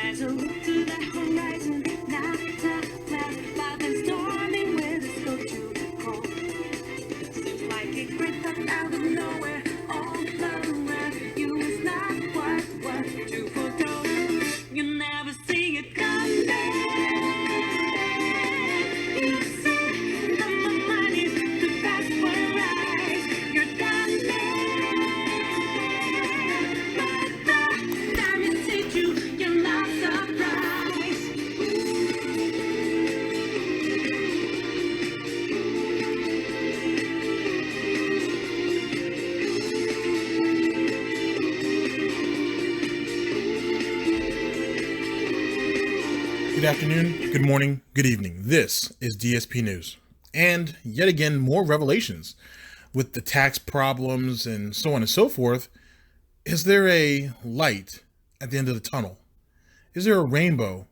as I look to the horizon, not a cloud, I've been storming with a scope too cold. Seems like it crept up out of nowhere, all around you is not what you foretold. You never see it coming. You see that my mind is too fast for your eyes. You're done there. By the time you see you, you're not surprised. Good afternoon, good morning, good evening. This is DSP News. And yet again, more revelations with the tax problems and so on and so forth. Is there a light at the end of the tunnel? Is there a rainbow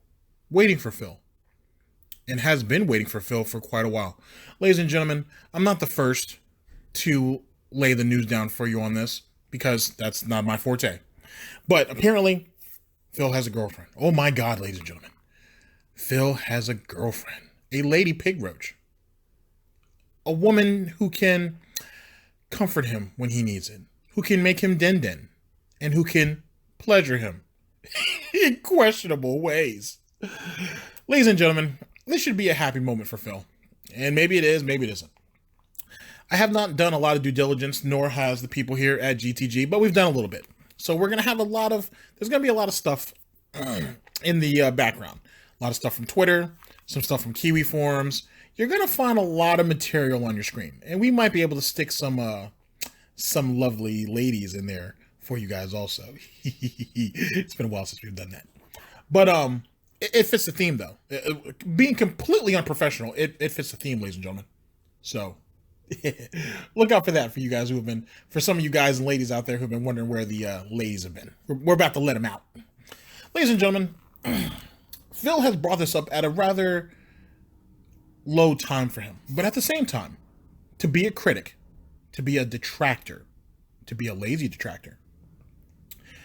waiting for Phil? And has been waiting for Phil for quite a while. Ladies and gentlemen, I'm not the first to lay the news down for you on this because that's not my forte. But apparently, Phil has a girlfriend. Oh my God, ladies and gentlemen. Phil has a girlfriend, a lady pig roach, a woman who can comfort him when he needs it, who can make him den, and who can pleasure him in questionable ways. Ladies and gentlemen, this should be a happy moment for Phil, and maybe it is, maybe it isn't. I have not done a lot of due diligence, nor has the people here at GTG, but we've done a little bit. So we're going to have there's going to be a lot of stuff in the background. A lot of stuff from Twitter, some stuff from Kiwi forums. You're going to find a lot of material on your screen. And we might be able to stick some lovely ladies in there for you guys also. It's been a while since we've done that. But it fits the theme, though. Being completely unprofessional, it fits the theme, ladies and gentlemen. So look out for that for you guys for some of you guys and ladies out there who've been wondering where the ladies have been. We're about to let them out. Ladies and gentlemen, Phil has brought this up at a rather low time for him. But at the same time, to be a critic, to be a detractor, to be a lazy detractor,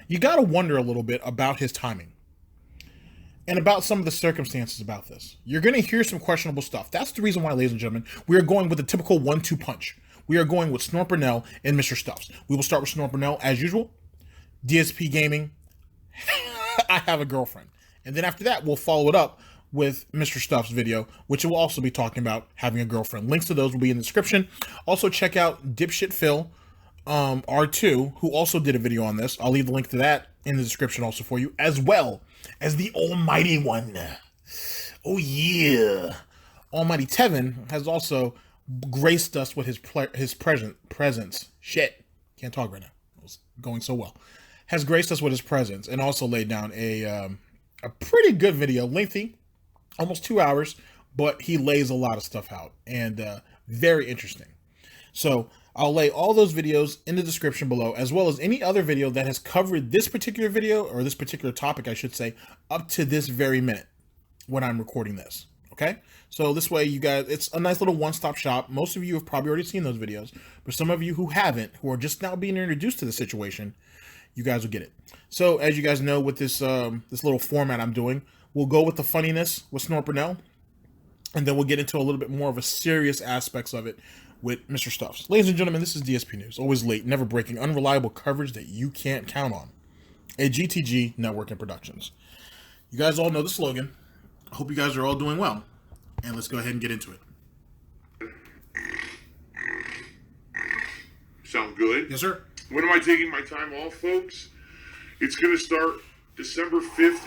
you got to wonder a little bit about his timing and about some of the circumstances about this. You're going to hear some questionable stuff. That's the reason why, ladies and gentlemen, we are going with the typical 1-2 punch. We are going with Snort, Burnell, and Mr. Stumpf. We will start with Snort, Burnell as usual. DsPgaming, I have a girlfriend. And then after that, we'll follow it up with Mr. Stuff's video, which will also be talking about having a girlfriend. Links to those will be in the description. Also, check out DipShitPhil R2, who also did a video on this. I'll leave the link to that in the description also for you, as well as the Almighty One. Oh, yeah. Almighty Tevin has also graced us with his presence. Shit. Can't talk right now. It was going so well. Has graced us with his presence and also laid down a pretty good video, lengthy, almost 2 hours, but he lays a lot of stuff out and very interesting. So I'll lay all those videos in the description below, as well as any other video that has covered this particular video, or this particular topic, I should say, up to this very minute when I'm recording this. Okay? So this way, you guys, it's a nice little one-stop shop. Most of you have probably already seen those videos, but some of you who haven't, who are just now being introduced to the situation, you guys will get it. So as you guys know, with this this little format I'm doing, we'll go with the funniness with Snort, Burnell, and then we'll get into a little bit more of a serious aspects of it with Mr. Stuffs. Ladies and gentlemen, this is DSP News. Always late, never breaking, unreliable coverage that you can't count on. A GTG network and productions. You guys all know the slogan. I hope you guys are all doing well. And let's go ahead and get into it. Sound good? Yes, sir. When am I taking my time off, folks? It's going to start December 5th.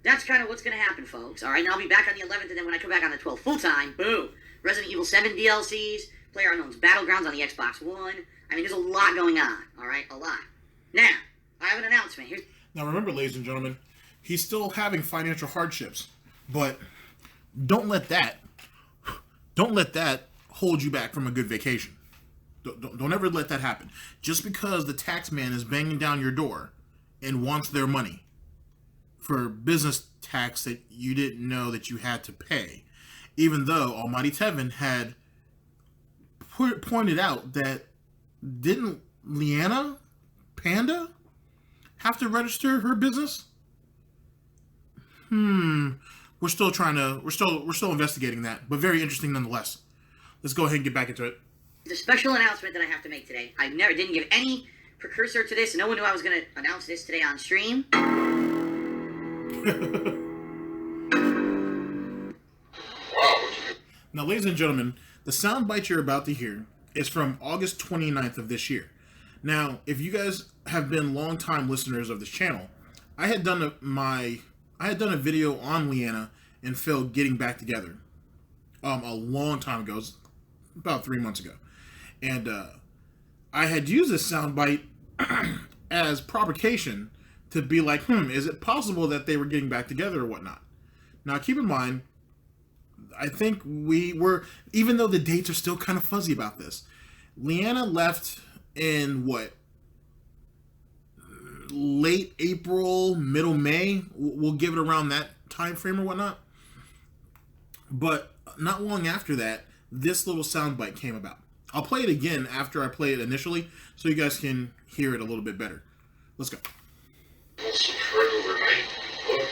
That's kind of what's going to happen, folks. All right, and I'll be back on the 11th, and then when I come back on the 12th full-time, boom, Resident Evil 7 DLCs, PlayerUnknown's Battlegrounds on the Xbox One. I mean, there's a lot going on, all right, a lot. Now, I have an announcement. Now, remember, ladies and gentlemen, he's still having financial hardships, but don't let that hold you back from a good vacation. Don't ever let that happen. Just because the tax man is banging down your door and wants their money for business tax that you didn't know that you had to pay, even though Almighty Tevin had pointed out that didn't Leanna Panda have to register her business? we're still investigating that, but very interesting nonetheless. Let's go ahead and get back into it. The special announcement that I have to make today. I didn't give any precursor to this. No one knew I was going to announce this today on stream. Now, ladies and gentlemen, the soundbite you're about to hear is from August 29th of this year. Now, if you guys have been long-time listeners of this channel, I had done a video on Leanna and Phil getting back together a long time ago. It was about 3 months ago. And I had used this soundbite as provocation to be like, is it possible that they were getting back together or whatnot? Now, keep in mind, I think we were, even though the dates are still kind of fuzzy about this, Leanna left in late April, middle May. We'll give it around that time frame or whatnot. But not long after that, this little soundbite came about. I'll play it again after I play it initially, so you guys can hear it a little bit better. Let's go. Some Fred overnight. Look.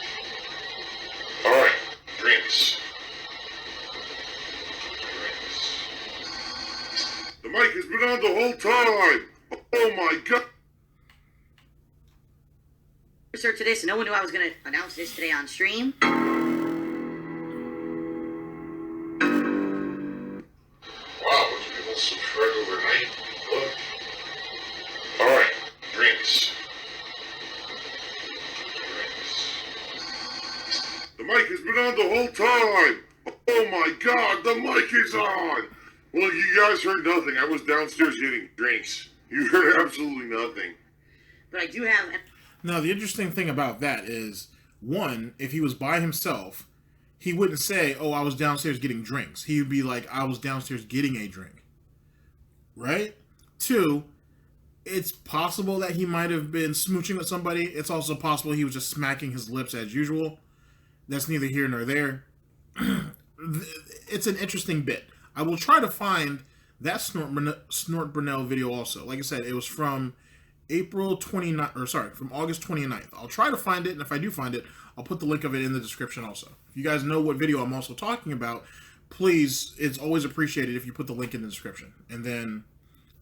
All right, drinks. The mic has been on the whole time. Oh my god. Precursor to this. No one knew I was going to announce this today on stream. Some Fred overnight. Look. All right, drinks. The mic has been on the whole time. Oh my god, the mic is on. Well, you guys heard nothing. I was downstairs getting drinks. You heard absolutely nothing. But I do have... Now, the interesting thing about that is, one, if he was by himself, he wouldn't say, oh, I was downstairs getting drinks. He would be like, I was downstairs getting a drink. Right? Two, it's possible that he might have been smooching with somebody. It's also possible he was just smacking his lips as usual. That's neither here nor there. It's an interesting bit. I will try to find that Snort Burnell video also. Like I said, it was from from August 29th. I'll try to find it, and if I do find it, I'll put the link of it in the description also. If you guys know what video I'm also talking about, please, it's always appreciated if you put the link in the description. And then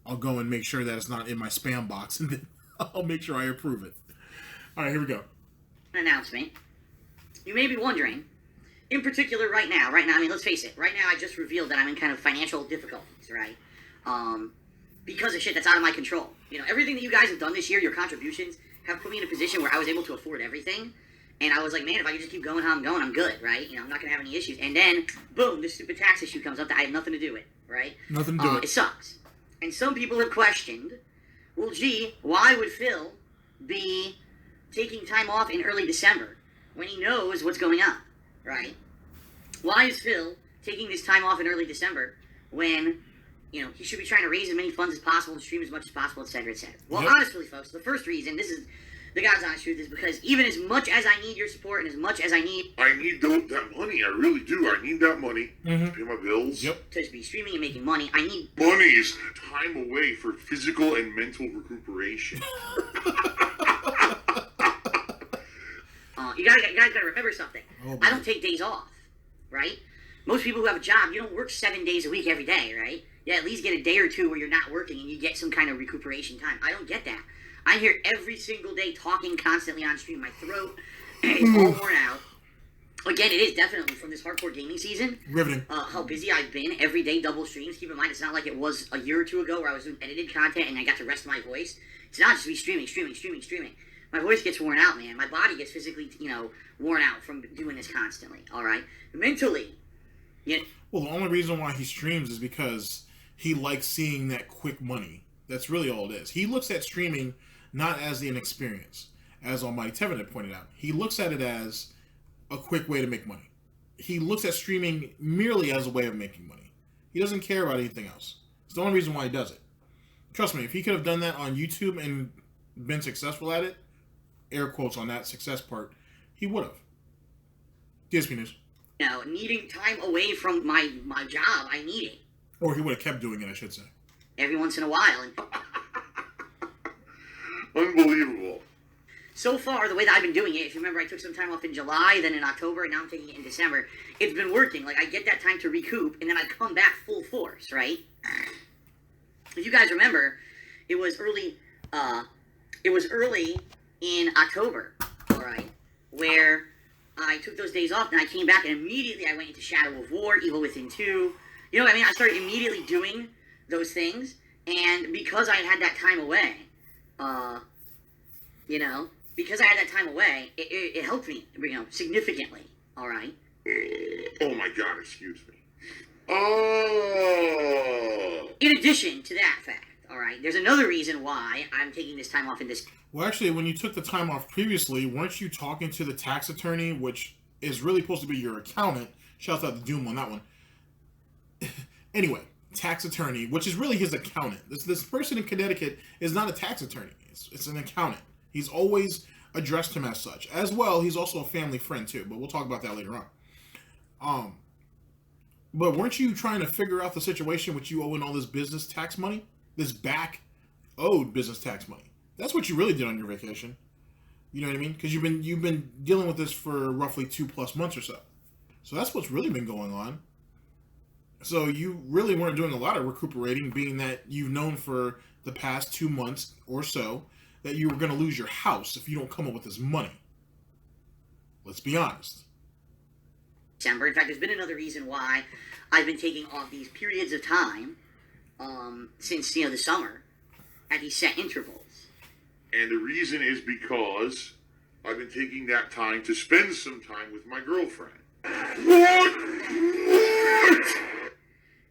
I'll go and make sure that it's not in my spam box, and then I'll make sure I approve it. All right, here we go. Announcement. You may be wondering, in particular right now, I mean, let's face it, right now I just revealed that I'm in kind of financial difficulties, right? Because of shit that's out of my control. You know, everything that you guys have done this year, your contributions, have put me in a position where I was able to afford everything. And I was like, man, if I could just keep going how I'm going, I'm good, right? You know, I'm not going to have any issues. And then, boom, this stupid tax issue comes up that I have nothing to do with, right? Nothing to do with. It sucks. And some people have questioned, well, gee, why would Phil be taking time off in early December when he knows what's going on, right? Why is Phil taking this time off in early December when, you know, he should be trying to raise as many funds as possible and stream as much as possible, etc., etc.? Well, honestly, folks, the first reason, this is the God's honest truth, is because even as much as I need your support and as much as I need that money. I really do. I need that money to pay my bills. Yep. to be streaming and making money, I need Money is time away for physical and mental recuperation. you guys gotta remember something. Oh, I don't take days off, right? Most people who have a job, you don't work 7 days a week every day, right? You at least get a day or two where you're not working and you get some kind of recuperation time. I don't get that. I'm here every single day talking constantly on stream. My throat is all worn out. Again, it is definitely from this hardcore gaming season. Riveting. How busy I've been. Every day, double streams. Keep in mind, it's not like it was a year or two ago where I was doing edited content and I got to rest my voice. It's not just me streaming. My voice gets worn out, man. My body gets physically, worn out from doing this constantly, all right? Mentally, Well, the only reason why he streams is because he likes seeing that quick money. That's really all it is. He looks at streaming not as an experience, as Almighty Tevin had pointed out. He looks at it as a quick way to make money. He looks at streaming merely as a way of making money. He doesn't care about anything else. It's the only reason why he does it. Trust me, if he could have done that on YouTube and been successful at it, air quotes on that success part, he would have. DSP News. needing time away from my job, I need it. Or he would have kept doing it, I should say. Every once in a while. And Unbelievable. so far, the way that I've been doing it, if you remember, I took some time off in July, then in October, and now I'm taking it in December. It's been working. Like, I get that time to recoup, and then I come back full force, right? If you guys remember, it was early in October, all right, where I took those days off, and I came back, and immediately I went into Shadow of War, Evil Within 2. You know what I mean? I started immediately doing those things, and because I had that time away, because I had that time away, it helped me, significantly, all right? Oh my God, excuse me. Oh! In addition to that fact, all right, there's another reason why I'm taking this time off in this... Well, actually, when you took the time off previously, weren't you talking to the tax attorney, which is really supposed to be your accountant? Shouts out to Doom on that one. Anyway, tax attorney, which is really his accountant. This person in Connecticut is not a tax attorney. It's an accountant. He's always addressed him as such. As well, he's also a family friend too, but we'll talk about that later on. But weren't you trying to figure out the situation with you owing all this business tax money? This back owed business tax money. That's what you really did on your vacation. You know what I mean? Because you've been dealing with this for roughly 2+ months or so. So that's what's really been going on. So you really weren't doing a lot of recuperating, being that you've known for the past 2 months or so that you were going to lose your house if you don't come up with this money. Let's be honest. December. In fact, there's been another reason why I've been taking off these periods of time since, the summer at these set intervals. And the reason is because I've been taking that time to spend some time with my girlfriend. What?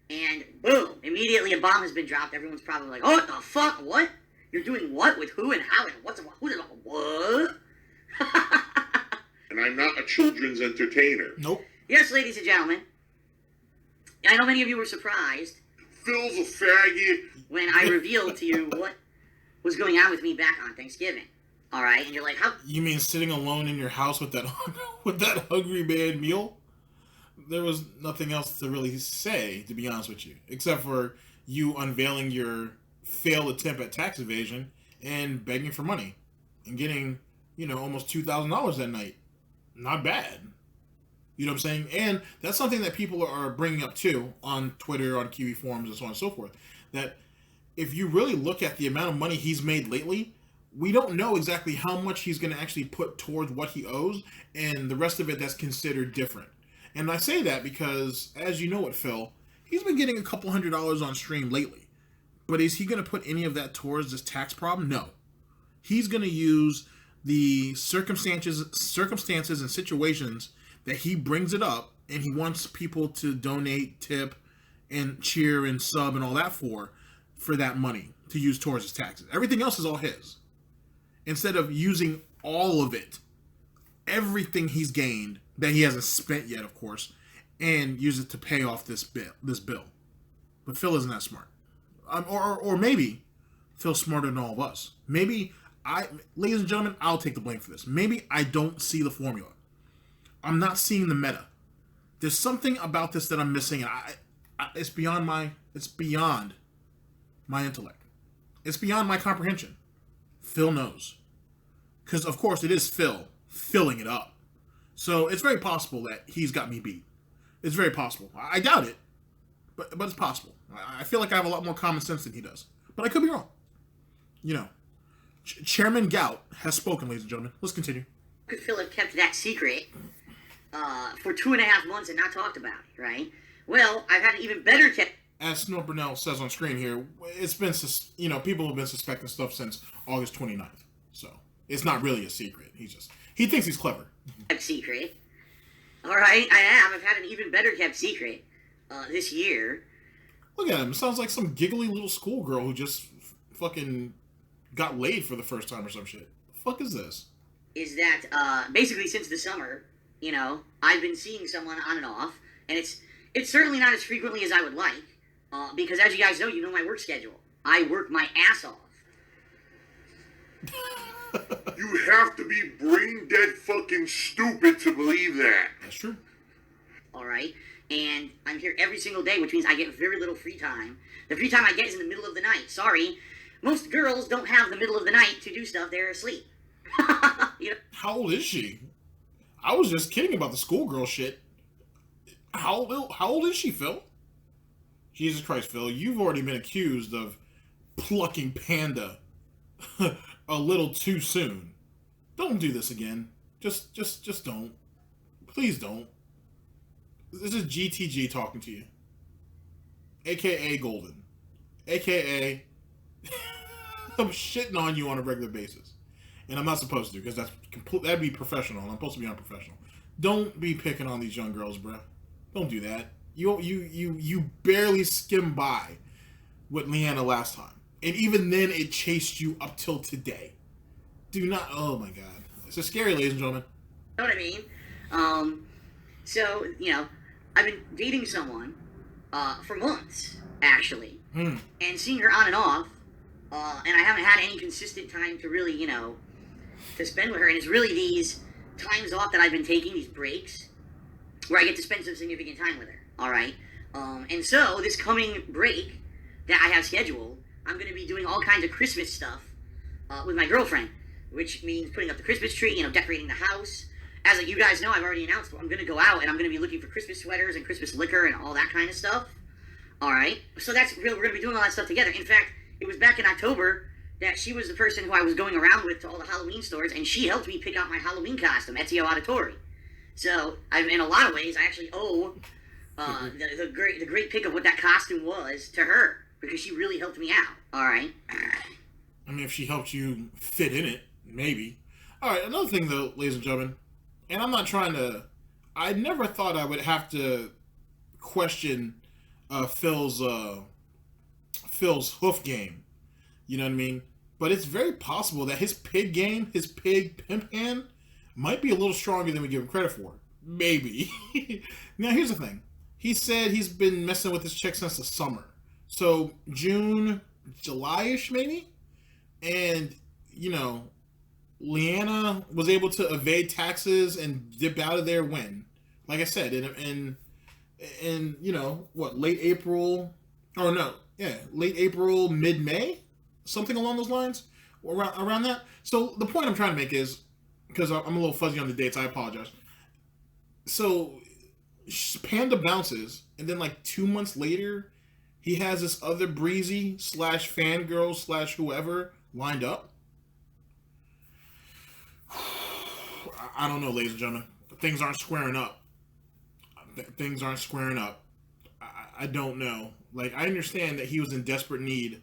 And boom, immediately a bomb has been dropped. Everyone's probably like, oh, what the fuck? What? You're doing what? With who and how? And what's who did what? And I'm not a children's entertainer. Nope. Yes, ladies and gentlemen. I know many of you were surprised Phil's a faggot. when I revealed to you what was going on with me back on Thanksgiving. All right, and you're like, how? You mean sitting alone in your house with that hungry man meal? There was nothing else to really say, to be honest with you, except for you unveiling your failed attempt at tax evasion and begging for money and getting, almost $2,000 that night. Not bad. You know what I'm saying? And that's something that people are bringing up too on Twitter, on Kiwi forums, and so on and so forth. That if you really look at the amount of money he's made lately, we don't know exactly how much he's going to actually put towards what he owes, and the rest of it that's considered different. And I say that because, as you know it, Phil, he's been getting a couple $100s on stream lately. But is he going to put any of that towards this tax problem? No. He's going to use the circumstances and situations that he brings it up, and he wants people to donate, tip, and cheer and sub and all that for that money to use towards his taxes. Everything else is all his. Instead of using all of it, everything he's gained that he hasn't spent yet, of course, and use it to pay off this bill. But Phil isn't that smart. Or maybe Phil's smarter than all of us. Maybe ladies and gentlemen, I'll take the blame for this. Maybe I don't see the formula. I'm not seeing the meta. There's something about this that I'm missing, and it's beyond my intellect. It's beyond my comprehension. Phil knows. Because, of course, it is Phil filling it up. So it's very possible that he's got me beat. It's very possible. I doubt it, but it's possible. I feel like I have a lot more common sense than he does. But I could be wrong. Chairman Gout has spoken, ladies and gentlemen. Let's continue. Could Phil have kept that secret for 2.5 months and not talked about it, right? Well, I've had an even better kept... As Snort Burnell says on screen here, it's been, people have been suspecting stuff since August 29th. So, it's not really a secret. He thinks he's clever. Kept secret. All right, I have. I've had an even better kept secret this year. Look at him. Sounds like some giggly little schoolgirl who just fucking got laid for the first time or some shit. The fuck is this? Is that, basically since the summer, I've been seeing someone on and off, and it's certainly not as frequently as I would like, because as you guys know, my work schedule. I work my ass off. You have to be brain dead fucking stupid to believe that. That's true. All right? And I'm here every single day, which means I get very little free time. The free time I get is in the middle of the night. Sorry. Most girls don't have the middle of the night to do stuff. They're asleep. You know, How old is she? I was just kidding about the schoolgirl shit. How old is she, Phil? Jesus Christ, Phil, you've already been accused of plucking Panda a little too soon. Don't do this again. Just don't. Please don't. This is GTG talking to you. AKA Golden. AKA I'm shitting on you on a regular basis. And I'm not supposed to, because that'd be professional, and I'm supposed to be unprofessional. Don't be picking on these young girls, bruh. Don't do that. You barely skimmed by with Leanna last time. And even then, it chased you up till today. Do not... Oh, my God. It's scary, ladies and gentlemen. know what I mean? So, you know, I've been dating someone for months, actually. And seeing her on and off, and I haven't had any consistent time to really, you know, to spend with her. And it's really these times off that I've been taking, these breaks, where I get to spend some significant time with her. All right? And so, this coming break that I have scheduled, I'm going to be doing all kinds of Christmas stuff with my girlfriend, which means putting up the Christmas tree, you know, decorating the house. As you guys know, I've already announced I'm going to go out and I'm going to be looking for Christmas sweaters and Christmas liquor and all that kind of stuff. All right? So that's real. We're going to be doing all that stuff together. In fact, it was back in October that she was the person who I was going around with to all the Halloween stores, and she helped me pick out my Halloween costume, Ezio Auditore. So, in a lot of ways, I actually owe the great pick of what that costume was to her, because she really helped me out. All right? I mean, if she helped you fit in it, maybe. All right, another thing, though, ladies and gentlemen, and I'm not trying to... I never thought I would have to question Phil's hoof game. You know what I mean? But it's very possible that his pig game, his pig pimp hand, might be a little stronger than we give him credit for. Maybe. Now, here's the thing. He said he's been messing with this chick since the summer. So, June, July-ish, maybe? And, you know, Leanna was able to evade taxes and dip out of there when? Like I said, in you know, what, late April? Oh, no. Yeah, late April, mid-May? Something along those lines? Around that? So, the point I'm trying to make is, because I'm a little fuzzy on the dates, I apologize. So, Panda bounces, and then like 2 months later, he has this other breezy / fangirl / whoever lined up. I don't know, ladies and gentlemen. Things aren't squaring up. Things aren't squaring up. I don't know. Like, I understand that he was in desperate need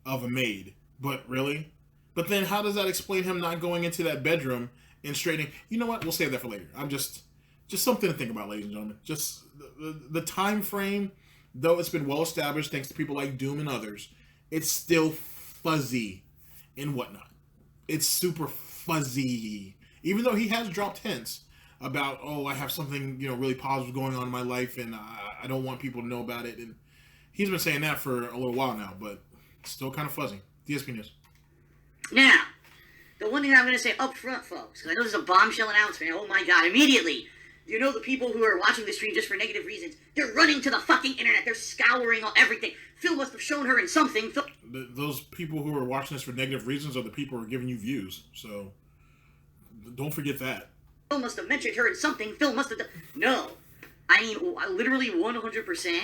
of a maid, but really? But then how does that explain him not going into that bedroom and straightening? You know what? We'll save that for later. I'm just something to think about, ladies and gentlemen. Just the time frame, though it's been well established thanks to people like Doom and others, it's still fuzzy and whatnot. It's super fuzzy. Even though he has dropped hints about, oh, I have something, you know, really positive going on in my life and I don't want people to know about it. And he's been saying that for a little while now, but it's still kind of fuzzy. DSP News. Now, the one thing I'm going to say up front, folks, because I know this is a bombshell announcement. Oh my God, immediately. You know the people who are watching the stream just for negative reasons, they're running to the fucking internet. They're scouring all everything. Phil must have shown her in something. Those people who are watching this for negative reasons are the people who are giving you views. So, don't forget that. Phil must have mentioned her in something. Phil must have done... No. I mean, literally 100%,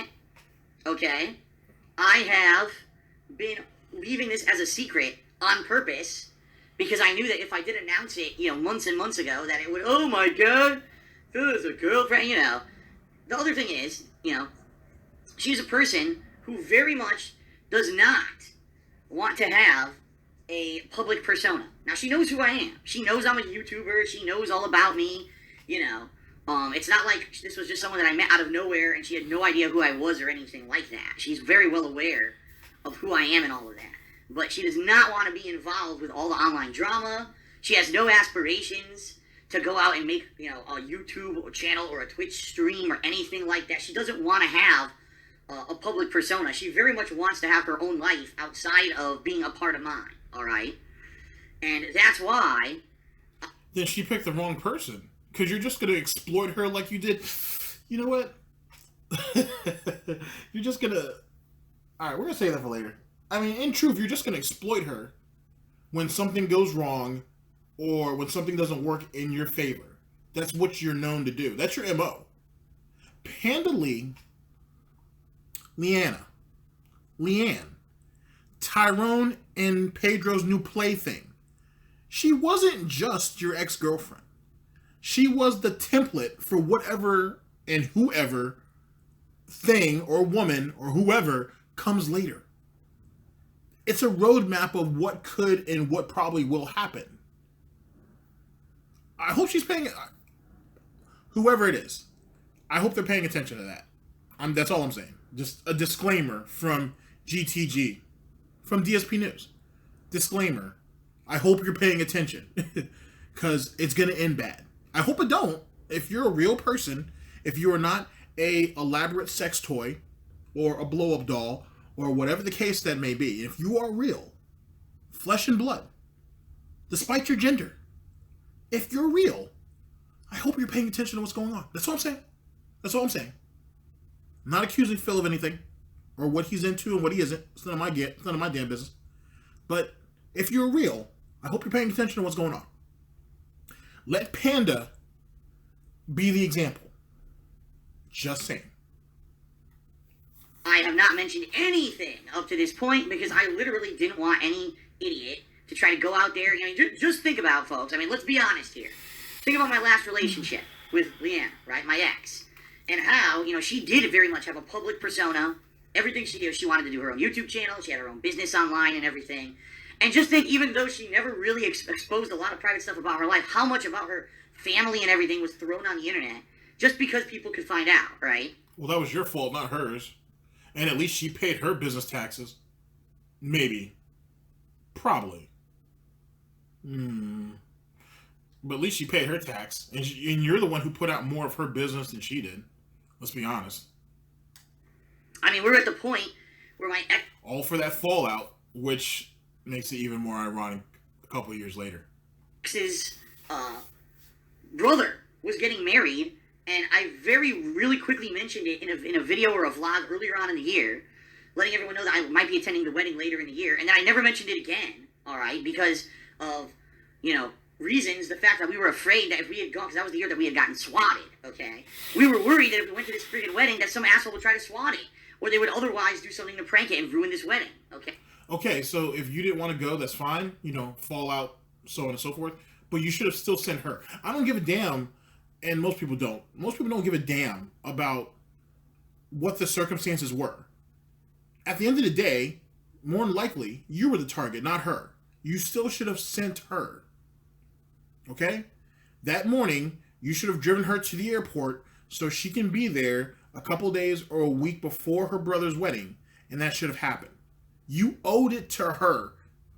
okay? I have been leaving this as a secret on purpose because I knew that if I did announce it, you know, months and months ago, that it would, oh my God, Phil is a girlfriend, you know. The other thing is, you know, she's a person who very much does not want to have a public persona. Now, she knows who I am. She knows I'm a YouTuber. She knows all about me, you know. It's not like this was just someone that I met out of nowhere and she had no idea who I was or anything like that. She's very well aware of who I am and all of that. But she does not want to be involved with all the online drama. She has no aspirations to go out and make, you know, a YouTube channel or a Twitch stream or anything like that. She doesn't want to have a public persona. She very much wants to have her own life outside of being a part of mine, all right? And that's why... Then she picked the wrong person. Because you're just going to exploit her like you did... You know what? You're just going to... Alright, we're going to save that for later. I mean, in truth, you're just going to exploit her when something goes wrong or when something doesn't work in your favor. That's what you're known to do. That's your MO. Panda Lee, Leanne, Tyrone, and Pedro's new plaything. She wasn't just your ex-girlfriend. She was the template for whatever and whoever thing or woman or whoever comes later. It's a roadmap of what could and what probably will happen. I hope she's paying, whoever it is, I hope they're paying attention to that. That's all I'm saying. Just a disclaimer from GTG, from DSP News. Disclaimer. I hope you're paying attention, because it's going to end bad. I hope it don't. If you're a real person, if you are not a elaborate sex toy or a blow-up doll or whatever the case that may be, if you are real, flesh and blood, despite your gender, if you're real, I hope you're paying attention to what's going on. That's all I'm saying. That's all I'm saying. I'm not accusing Phil of anything or what he's into and what he isn't. It's none of my damn business. But if you're real, I hope you're paying attention to what's going on. Let Panda be the example. Just saying. I have not mentioned anything up to this point because I literally didn't want any idiot to try to go out there. Just think about, folks. I mean, let's be honest here. Think about my last relationship with Leanne, right? My ex. And how, she did very much have a public persona. Everything she did, she wanted to do her own YouTube channel. She had her own business online and everything. And just think, even though she never really exposed a lot of private stuff about her life, how much about her family and everything was thrown on the internet just because people could find out, right? Well, that was your fault, not hers. And at least she paid her business taxes. Maybe. Probably. But at least she paid her tax. And you're the one who put out more of her business than she did. Let's be honest. I mean, we're at the point where my ex... All for that fallout, which makes it even more ironic a couple of years later. Ex's brother was getting married, and I really quickly mentioned it in a video or a vlog earlier on in the year, letting everyone know that I might be attending the wedding later in the year, and then I never mentioned it again, alright, because of, reasons, the fact that we were afraid that if we had gone, because that was the year that we had gotten swatted, okay? We were worried that if we went to this friggin' wedding, that some asshole would try to swat it, or they would otherwise do something to prank it and ruin this wedding, okay? Okay, so if you didn't want to go, that's fine, fallout, so on and so forth, but you should have still sent her. I don't give a damn, and most people don't. Most people don't give a damn about what the circumstances were. At the end of the day, more than likely, you were the target, not her. You still should have sent her. Okay? That morning, you should have driven her to the airport so she can be there a couple days or a week before her brother's wedding, and that should have happened. You owed it to her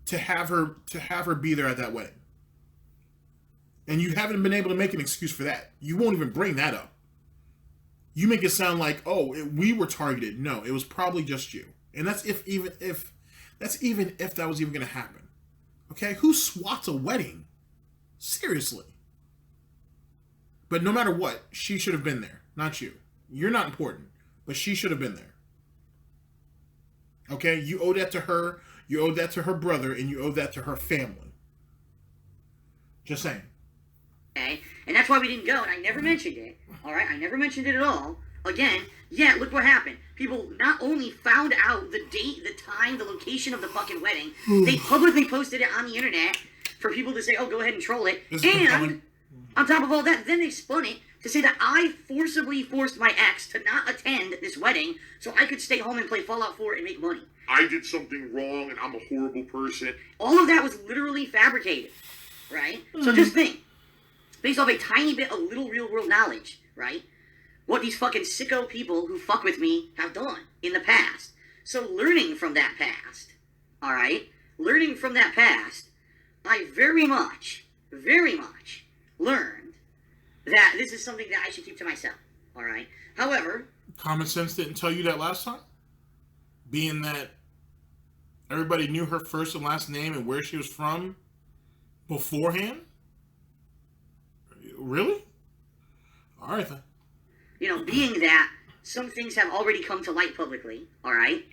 to have her be there at that wedding. And you haven't been able to make an excuse for that. You won't even bring that up. You make it sound like, we were targeted. No, it was probably just you. And that's even if that was even going to happen. Okay? Who swats a wedding? Seriously. But no matter what, she should have been there, not you. You're not important, but she should have been there. Okay? You owe that to her, you owe that to her brother, and you owe that to her family. Just saying. Okay? And that's why we didn't go, and I never mentioned it. Alright? I never mentioned it at all. Again, yeah, look what happened. People not only found out the date, the time, the location of the fucking wedding, they publicly posted it on the internet for people to say, go ahead and troll it. And on top of all that, then they spun it to say that I forcibly forced my ex to not attend this wedding so I could stay home and play Fallout 4 and make money. I did something wrong and I'm a horrible person. All of that was literally fabricated, right? So just think, based off a tiny bit of little real-world knowledge, right? What these fucking sicko people who fuck with me have done in the past. So learning from that past, alright? Learning from that past, I very much learned that this is something that I should keep to myself, alright? However... Common sense didn't tell you that last time? Being that everybody knew her first and last name and where she was from beforehand? Really? Alright then. Being that some things have already come to light publicly, alright?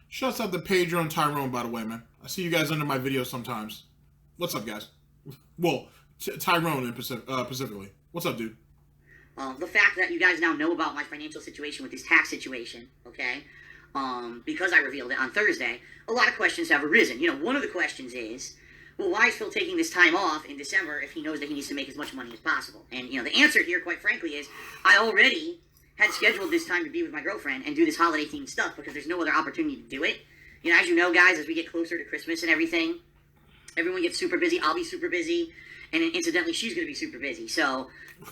Shouts out to Pedro and Tyrone, by the way, man. I see you guys under my videos sometimes. What's up, guys? Well, Tyrone specifically. What's up, dude? The fact that you guys now know about my financial situation with this tax situation, okay? Because I revealed it on Thursday, a lot of questions have arisen. You know, one of the questions is, well, why is Phil taking this time off in December if he knows that he needs to make as much money as possible? And, you know, the answer here, quite frankly, is I already had scheduled this time to be with my girlfriend and do this holiday-themed stuff because there's no other opportunity to do it. You know, as you know, guys, as we get closer to Christmas and everything, everyone gets super busy. I'll be super busy. And then, incidentally, she's going to be super busy. So...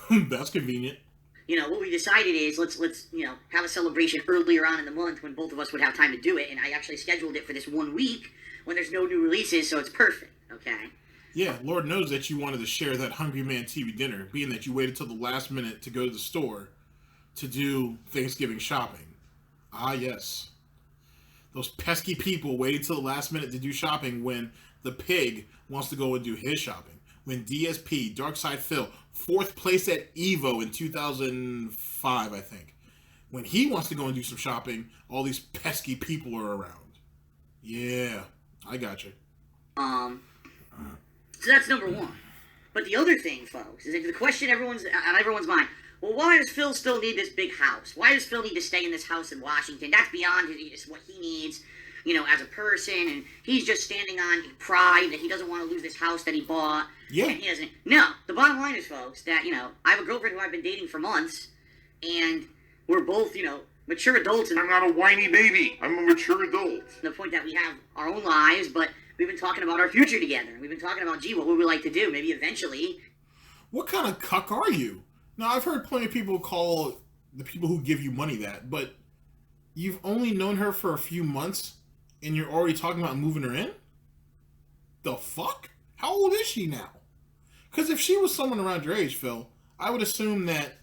That's convenient. You know, what we decided is let's you know, have a celebration earlier on in the month when both of us would have time to do it. And I actually scheduled it for this 1 week when there's no new releases, so it's perfect, okay? Yeah, Lord knows that you wanted to share that Hungry Man TV dinner, being that you waited till the last minute to go to the store to do Thanksgiving shopping. Ah, yes. Those pesky people waited till the last minute to do shopping when the pig wants to go and do his shopping. When DSP, DsPhil, 4th place at EVO in 2005, I think. When he wants to go and do some shopping, all these pesky people are around. Yeah, I got you. So that's number one. But the other thing, folks, is that the question on everyone's mind, well, why does Phil still need this big house? Why does Phil need to stay in this house in Washington? That's beyond what he needs, you know, as a person, and he's just standing on pride that he doesn't want to lose this house that he bought. Yeah. And he doesn't. No, the bottom line is, folks, that, you know, I have a girlfriend who I've been dating for months, and we're both, you know, mature adults. And I'm not a whiny baby. I'm a mature adult. the point that we have our own lives, but we've been talking about our future together. We've been talking about, gee, what would we like to do? Maybe eventually. What kind of cuck are you? Now, I've heard plenty of people call the people who give you money that, but you've only known her for a few months, and you're already talking about moving her in? The fuck? How old is she now? Because if she was someone around your age, Phil, I would assume that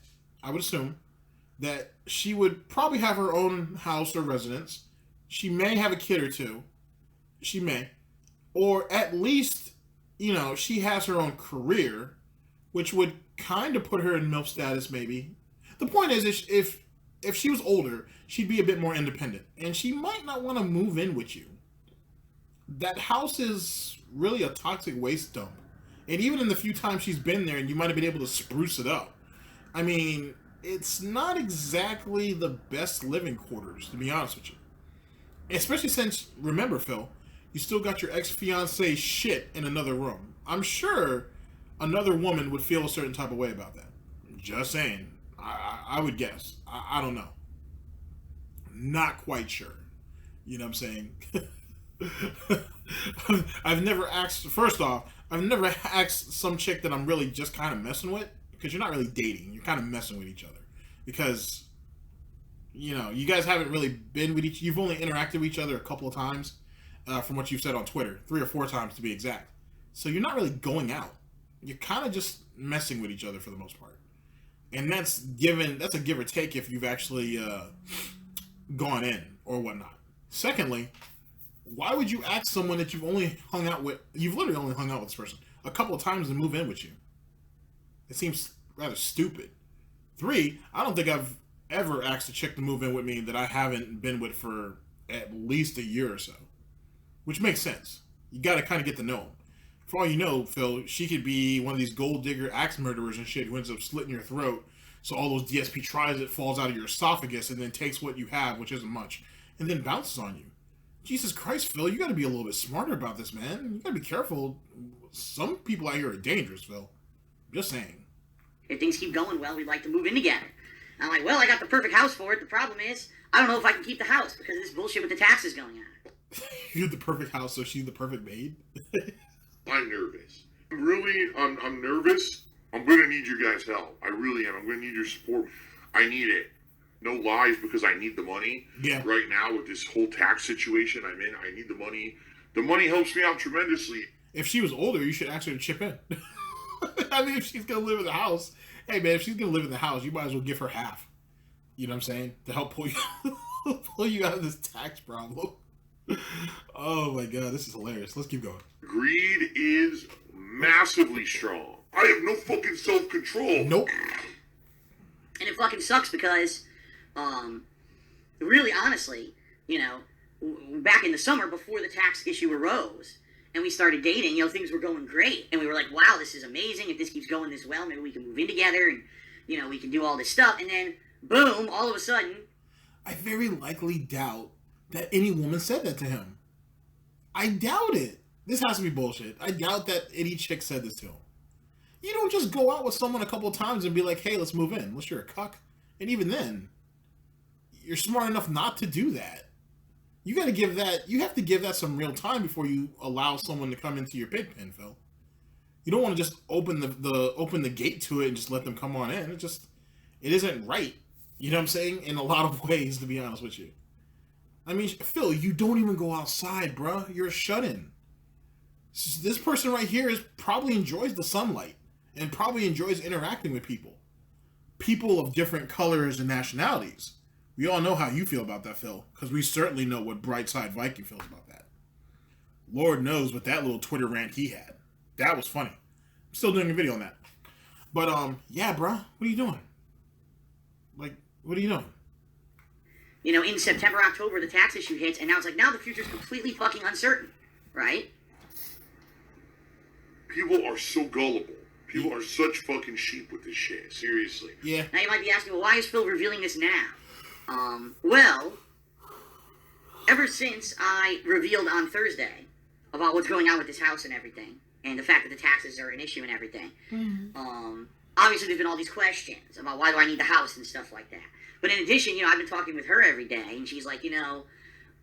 she would probably have her own house or residence. She may have a kid or two. She may. Or at least, you know, she has her own career, which would kind of put her in MILF status, maybe. The point is, if she was older, she'd be a bit more independent, and she might not want to move in with you. That house is really a toxic waste dump. And even in the few times she's been there, and you might have been able to spruce it up, I mean, it's not exactly the best living quarters, to be honest with you. Especially since, remember, Phil, you still got your ex-fiancé shit in another room. I'm sure another woman would feel a certain type of way about that. Just saying. I would guess. I don't know. Not quite sure. You know what I'm saying? I've never asked, first off, I've never asked some chick that I'm really just kind of messing with, because you're not really dating. You're kind of messing with each other. Because, you know, you guys haven't really been with you've only interacted with each other a couple of times, from what you've said on Twitter. 3 or 4 times to be exact. So you're not really going out. You're kind of just messing with each other for the most part. And that's a give or take if you've actually gone in or whatnot. Secondly, why would you ask someone that you've literally only hung out with this person a couple of times to move in with you? It seems rather stupid. 3, I don't think I've ever asked a chick to move in with me that I haven't been with for at least a year or so. Which makes sense. You gotta kind of get to know them. For all you know, Phil, she could be one of these gold digger axe murderers and shit who ends up slitting your throat, so all those DSP tries it, falls out of your esophagus, and then takes what you have, which isn't much, and then bounces on you. Jesus Christ, Phil, you gotta be a little bit smarter about this, man. You gotta be careful. Some people out here are dangerous, Phil. Just saying. If things keep going well, we'd like to move in together. I'm like, well, I got the perfect house for it. The problem is, I don't know if I can keep the house because of this bullshit with the taxes going on. You're the perfect house, so she's the perfect maid? I'm nervous. I'm nervous. I'm going to need your guys' help. I really am. I'm going to need your support. I need it. No lies, because I need the money. Yeah. Right now with this whole tax situation I'm in, I need the money. The money helps me out tremendously. If she was older, you should ask her to chip in. I mean, if she's going to live in the house, hey, man, if she's going to live in the house, you might as well give her half. You know what I'm saying? To help pull you out of this tax problem. Oh, my God. This is hilarious. Let's keep going. Greed is massively strong. I have no fucking self-control. Nope. And it fucking sucks because, really honestly, you know, back in the summer before the tax issue arose, and we started dating, you know, things were going great. And we were like, wow, this is amazing. If this keeps going this well, maybe we can move in together and, you know, we can do all this stuff. And then, boom, all of a sudden. I very likely doubt that any woman said that to him. I doubt it. This has to be bullshit. I doubt that any chick said this to him. You don't just go out with someone a couple of times and be like, hey, let's move in, unless you're a cuck. And even then, you're smart enough not to do that. You have to give that some real time before you allow someone to come into your pig pen, Phil. You don't want to just open the gate to it and just let them come on in. It isn't right. You know what I'm saying? In a lot of ways, to be honest with you. I mean, Phil, you don't even go outside, bruh. You're a shut-in. This person right here probably enjoys the sunlight and probably enjoys interacting with people. People of different colors and nationalities. We all know how you feel about that, Phil, because we certainly know what Brightside Viking feels about that. Lord knows what that little Twitter rant he had. That was funny. I'm still doing a video on that. But, yeah, bruh, what are you doing? Like, what are you doing? You know, in September, October, the tax issue hits, and now it's like, now the future's completely fucking uncertain, right? People are so gullible. People are such fucking sheep with this shit. Seriously. Yeah. Now you might be asking, well, why is Phil revealing this now? Well, ever since I revealed on Thursday about what's going on with this house and everything, and the fact that the taxes are an issue and everything, obviously there's been all these questions about why do I need the house and stuff like that. But in addition, you know, I've been talking with her every day, and she's like, you know,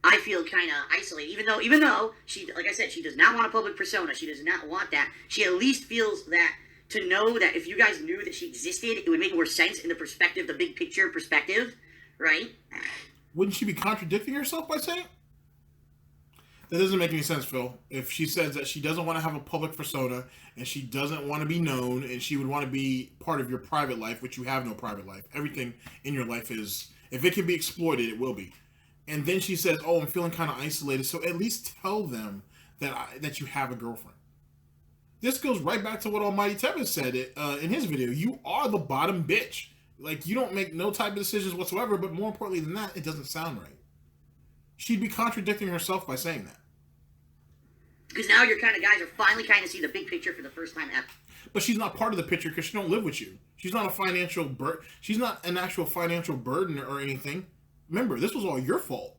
I feel kind of isolated, even though she, like I said, she does not want a public persona. She does not want that. She at least feels that to know that if you guys knew that she existed, it would make more sense in the perspective, the big picture perspective, right? Wouldn't she be contradicting herself by saying? That doesn't make any sense, Phil. If she says that she doesn't want to have a public persona and she doesn't want to be known and she would want to be part of your private life, which you have no private life. Everything in your life is, if it can be exploited, it will be. And then she says, oh, I'm feeling kind of isolated. So at least tell them that you have a girlfriend. This goes right back to what Almighty Tevin said in his video. You are the bottom bitch. Like, you don't make no type of decisions whatsoever, but more importantly than that, it doesn't sound right. She'd be contradicting herself by saying that. Because now your kind of guys are finally kind of see the big picture for the first time ever. But she's not part of the picture because she don't live with you. She's not a financial She's not an actual financial burden or anything. Remember, this was all your fault.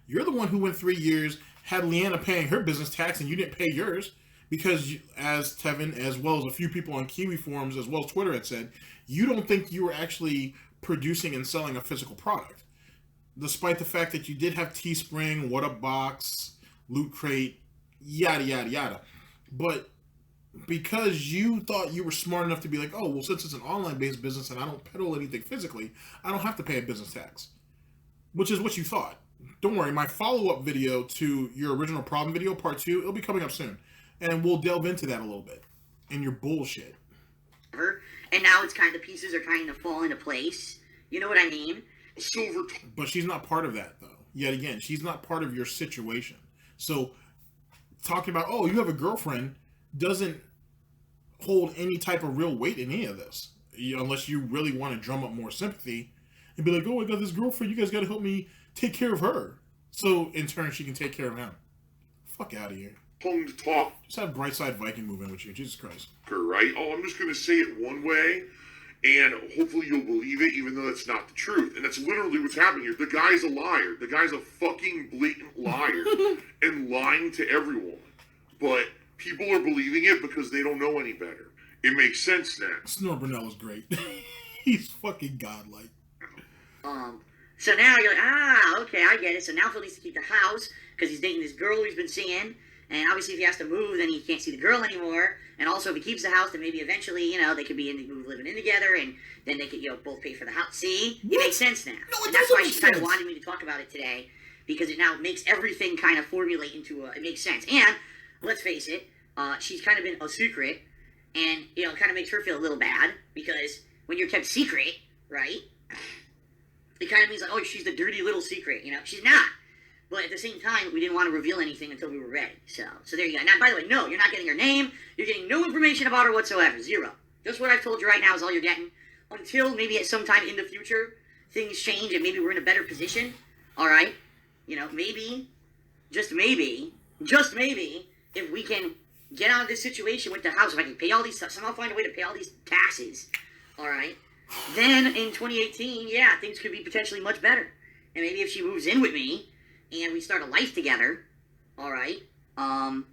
You're the one who went 3 years, had Leanna paying her business tax, and you didn't pay yours because, as Tevin, as well as a few people on Kiwi forums, as well as Twitter had said, you don't think you were actually producing and selling a physical product. Despite the fact that you did have Teespring, What Up Box, Loot Crate, yada, yada, yada. But because you thought you were smart enough to be like, oh, well, since it's an online-based business and I don't peddle anything physically, I don't have to pay a business tax. Which is what you thought. Don't worry, my follow-up video to your original problem video, part 2, it'll be coming up soon. And we'll delve into that a little bit. And your bullshit. And now it's kind of, the pieces are kind of fall into place. You know what I mean? But she's not part of that, though. Yet again, she's not part of your situation. So, talking about, oh, you have a girlfriend, doesn't hold any type of real weight in any of this. Unless you really want to drum up more sympathy and be like, oh, I got this girlfriend, you guys got to help me take care of her. So, in turn, she can take care of him. Fuck out of here. Tongue to talk. Just have Brightside Viking move in with you. Jesus Christ. Right? Oh, I'm just going to say it one way, and hopefully you'll believe it, even though that's not the truth. And that's literally what's happening here. The guy's a liar. The guy's a fucking blatant liar and lying to everyone. But people are believing it because they don't know any better. It makes sense now. Snort Burnell is great. He's fucking godlike. So now you're like, okay, I get it. So now Phil needs to keep the house because he's dating this girl who he's been seeing. And obviously if he has to move, then he can't see the girl anymore. And also if he keeps the house, then maybe eventually, they could be living in together, and then they could, both pay for the house. See? What? It makes sense now. No, and that's why she kind of wanted me to talk about it today, because it now makes everything kind of formulate into it makes sense. And, let's face it, she's kind of been a secret, and, it kind of makes her feel a little bad, because when you're kept secret, right, it kind of means like, oh, she's the dirty little secret, She's not. But at the same time, we didn't want to reveal anything until we were ready. So there you go. Now, by the way, no, you're not getting her name. You're getting no information about her whatsoever. Zero. Just what I've told you right now is all you're getting. Until maybe at some time in the future, things change and maybe we're in a better position. All right? Maybe, just maybe, if we can get out of this situation with the house, if I can pay all these, somehow find a way to pay all these taxes, all right, then in 2018, yeah, things could be potentially much better. And maybe if she moves in with me and we start a life together, all right, then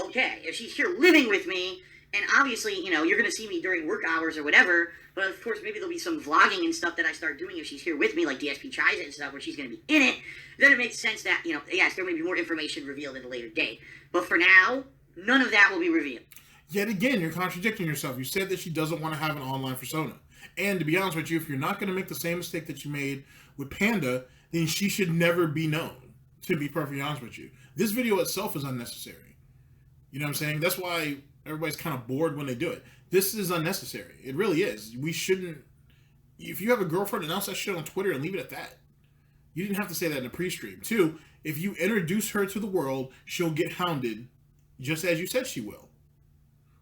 okay. If she's here living with me, and obviously, you know, you're going to see me during work hours or whatever, but of course, maybe there'll be some vlogging and stuff that I start doing if she's here with me, like DSP tries it and stuff, where she's going to be in it. Then it makes sense that, you know, yes, there may be more information revealed at a later date. But for now, none of that will be revealed. Yet again, you're contradicting yourself. You said that she doesn't want to have an online persona. And to be honest with you, if you're not going to make the same mistake that you made with Panda, then she should never be known, to be perfectly honest with you. This video itself is unnecessary. You know what I'm saying? That's why everybody's kind of bored when they do it. This is unnecessary. It really is. We shouldn't... If you have a girlfriend, announce that shit on Twitter and leave it at that. You didn't have to say that in a pre-stream. 2, if you introduce her to the world, she'll get hounded, just as you said she will.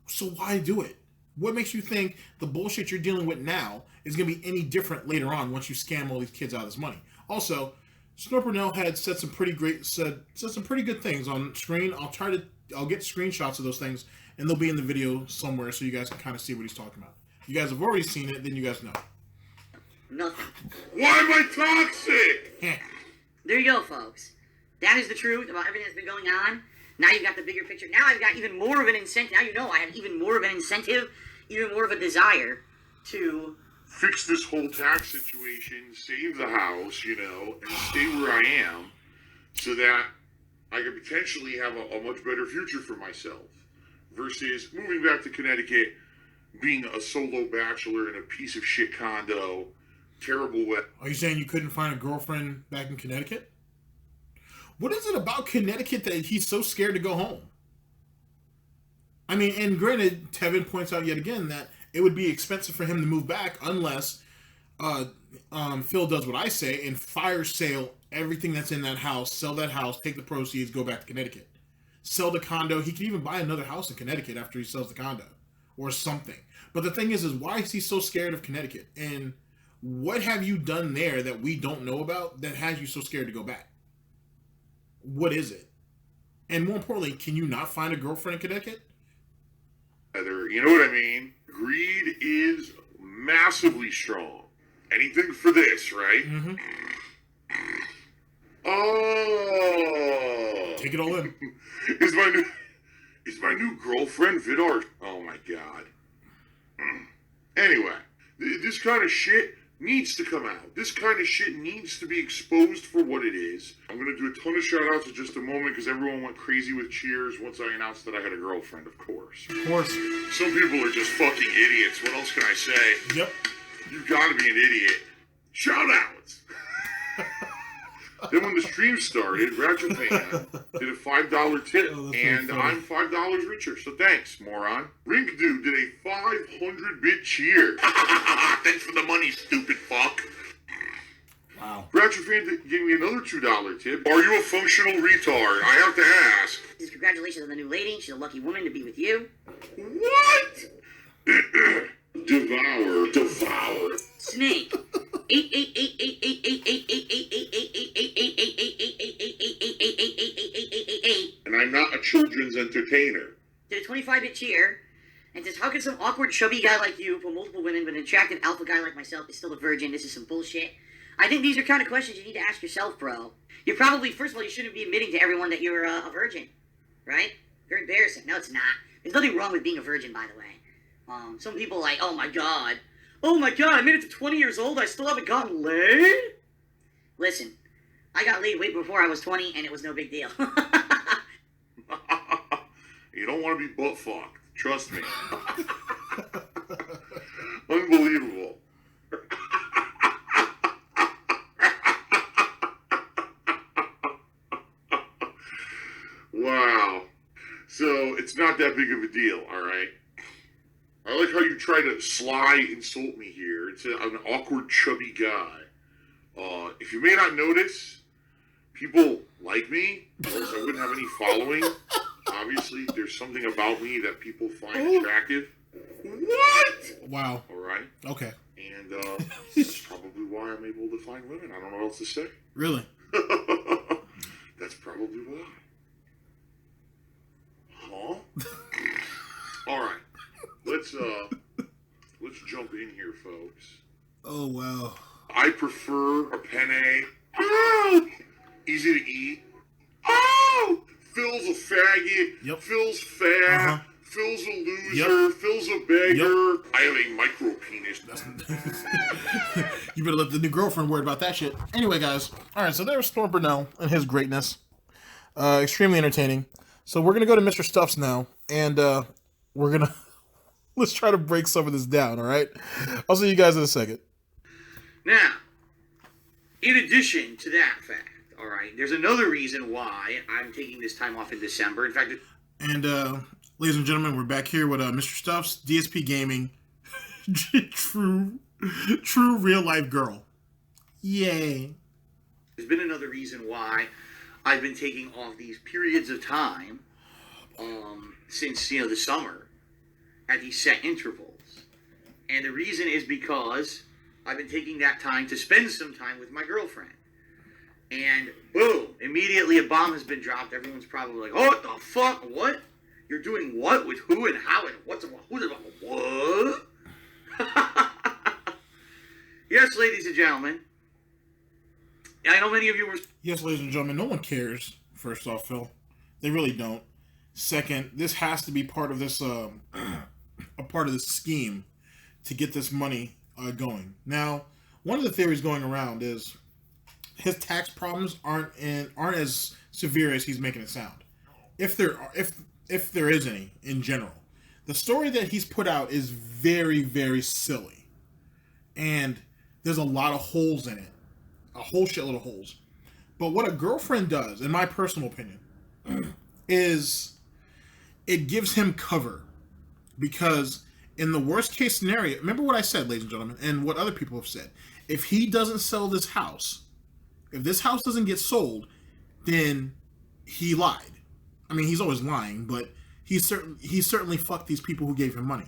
So why do it? What makes you think the bullshit you're dealing with now is going to be any different later on once you scam all these kids out of this money? Also, Snort Burnell had said some pretty good things on screen. I'll get screenshots of those things, and they'll be in the video somewhere so you guys can kind of see what he's talking about. If you guys have already seen it, then you guys know. Nothing. Why am I toxic? There you go, folks. That is the truth about everything that's been going on. Now you've got the bigger picture. Now I've got even more of an incentive. Now you know I have even more of an incentive, even more of a desire to Fix this whole tax situation, save the house, you know, and stay where I am so that I could potentially have a much better future for myself versus moving back to Connecticut, being a solo bachelor in a piece of shit condo, terrible wet. Are you saying you couldn't find a girlfriend back in Connecticut? What is it about Connecticut that he's so scared to go home? I mean, and granted, Tevin points out yet again that it would be expensive for him to move back unless Phil does what I say and fire sale everything that's in that house, sell that house, take the proceeds, go back to Connecticut. Sell the condo. He can even buy another house in Connecticut after he sells the condo or something. But the thing is why is he so scared of Connecticut? And what have you done there that we don't know about that has you so scared to go back? What is it? And more importantly, can you not find a girlfriend in Connecticut? You know what I mean? Greed is massively strong. Anything for this, right? Mm-hmm. Oh, Take it all in. Is my new girlfriend Vidar? Oh my god. Anyway, this kind of shit needs to come out. This kind of shit needs to be exposed for what it is. I'm going to do a ton of shout-outs in just a moment because everyone went crazy with cheers once I announced that I had a girlfriend, of course. Of course. Some people are just fucking idiots. What else can I say? Yep. You've got to be an idiot. Shout-outs! Then when the stream started, Ratchet Fan did a $5 tip, and I'm $5 richer, so thanks, moron. Rink Dude did a 500-bit cheer. Thanks for the money, stupid fuck. Wow. Ratchet Fan gave me another $2 tip. Are you a functional retard? I have to ask. Congratulations on the new lady. She's a lucky woman to be with you. What? Devour. Snake. And I'm not a children's entertainer. Did a 25-bit cheer, and says, how can some awkward, chubby guy like you, for multiple women, but an attractive alpha guy like myself is still a virgin? This is some bullshit. I think these are kind of questions you need to ask yourself, bro. You're probably, first of all, you shouldn't be admitting to everyone that you're a virgin, right? Very embarrassing. No, it's not. There's nothing wrong with being a virgin, by the way. Some people are like, oh my god, I made it to 20 years old, I still haven't gotten laid? Listen, I got laid way before I was 20, and it was no big deal. You don't want to be butt fucked. Trust me. Unbelievable. Wow. So, it's not that big of a deal, alright? I like how you try to sly insult me here. It's an awkward, chubby guy. If you may not notice, people like me, or else I wouldn't have any following. Obviously, there's something about me that people find attractive. What? Wow. Alright? Okay. And that's probably why I'm able to find women. I don't know what else to say. Really? That's probably why. let's jump in here, folks. Oh, wow. I prefer a penne. Oh! Easy to eat. Oh! Phil's a faggot. Yep. Phil's fat. Uh-huh. Phil's a loser. Yep. Phil's a beggar. Yep. I have a micro penis. You better let the new girlfriend worry about that shit. Anyway, guys. All right, so there's Snort Burnell and his greatness. Extremely entertaining. So we're going to go to Mr. Stuff's now, and we're going to... Let's try to break some of this down, all right? I'll see you guys in a second. Now, in addition to that fact, all right, there's another reason why I'm taking this time off in December. In fact, And, ladies and gentlemen, we're back here with Mr. Stuff's DsPgaming. True real-life girl. Yay. there's been another reason why I've been taking off these periods of time since, the summer at these set intervals. And the reason is because I've been taking that time to spend some time with my girlfriend. And boom, immediately a bomb has been dropped. Everyone's probably like, oh, what the fuck? What? You're doing what? With who and how and what's what? Yes, ladies and gentlemen. I know many of you were... Yes, ladies and gentlemen, no one cares, first off, Phil. They really don't. Second, this has to be part of this, a part of this scheme to get this money going. Now, one of the theories going around is his tax problems aren't as severe as he's making it sound. If there is any in general, the story that he's put out is very, very silly, and there's a lot of holes in it, a whole shitload of holes. But what a girlfriend does, in my personal opinion, is it gives him cover, because in the worst case scenario, remember what I said, ladies and gentlemen, and what other people have said. If he doesn't sell this house, if this house doesn't get sold, then he lied. I mean, he's always lying, but he certainly fucked these people who gave him money.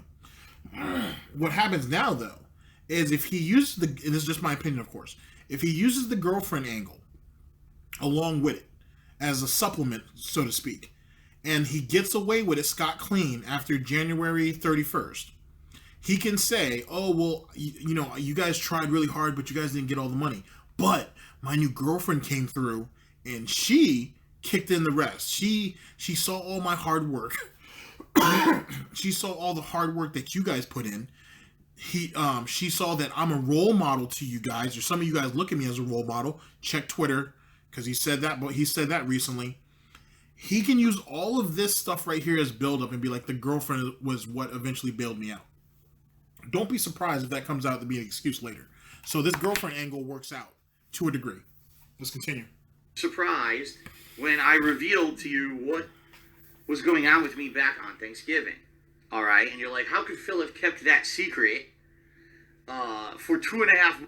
What happens now, though, is if he uses and this is just my opinion, of course, if he uses the girlfriend angle along with it as a supplement, so to speak, and he gets away with it scot-clean after January 31st, he can say, oh, well, you guys tried really hard, but you guys didn't get all the money. But my new girlfriend came through, and she kicked in the rest. She saw all my hard work. She saw all the hard work that you guys put in. She saw that I'm a role model to you guys, or some of you guys look at me as a role model. Check Twitter, because he said that, but he said that recently. He can use all of this stuff right here as build-up and be like, the girlfriend was what eventually bailed me out. Don't be surprised if that comes out to be an excuse later. So this girlfriend angle works out to a degree. Let's continue. surprised when I revealed to you what was going on with me back on Thanksgiving. All right, and you're like, how could Phil have kept that secret for 2.5 months?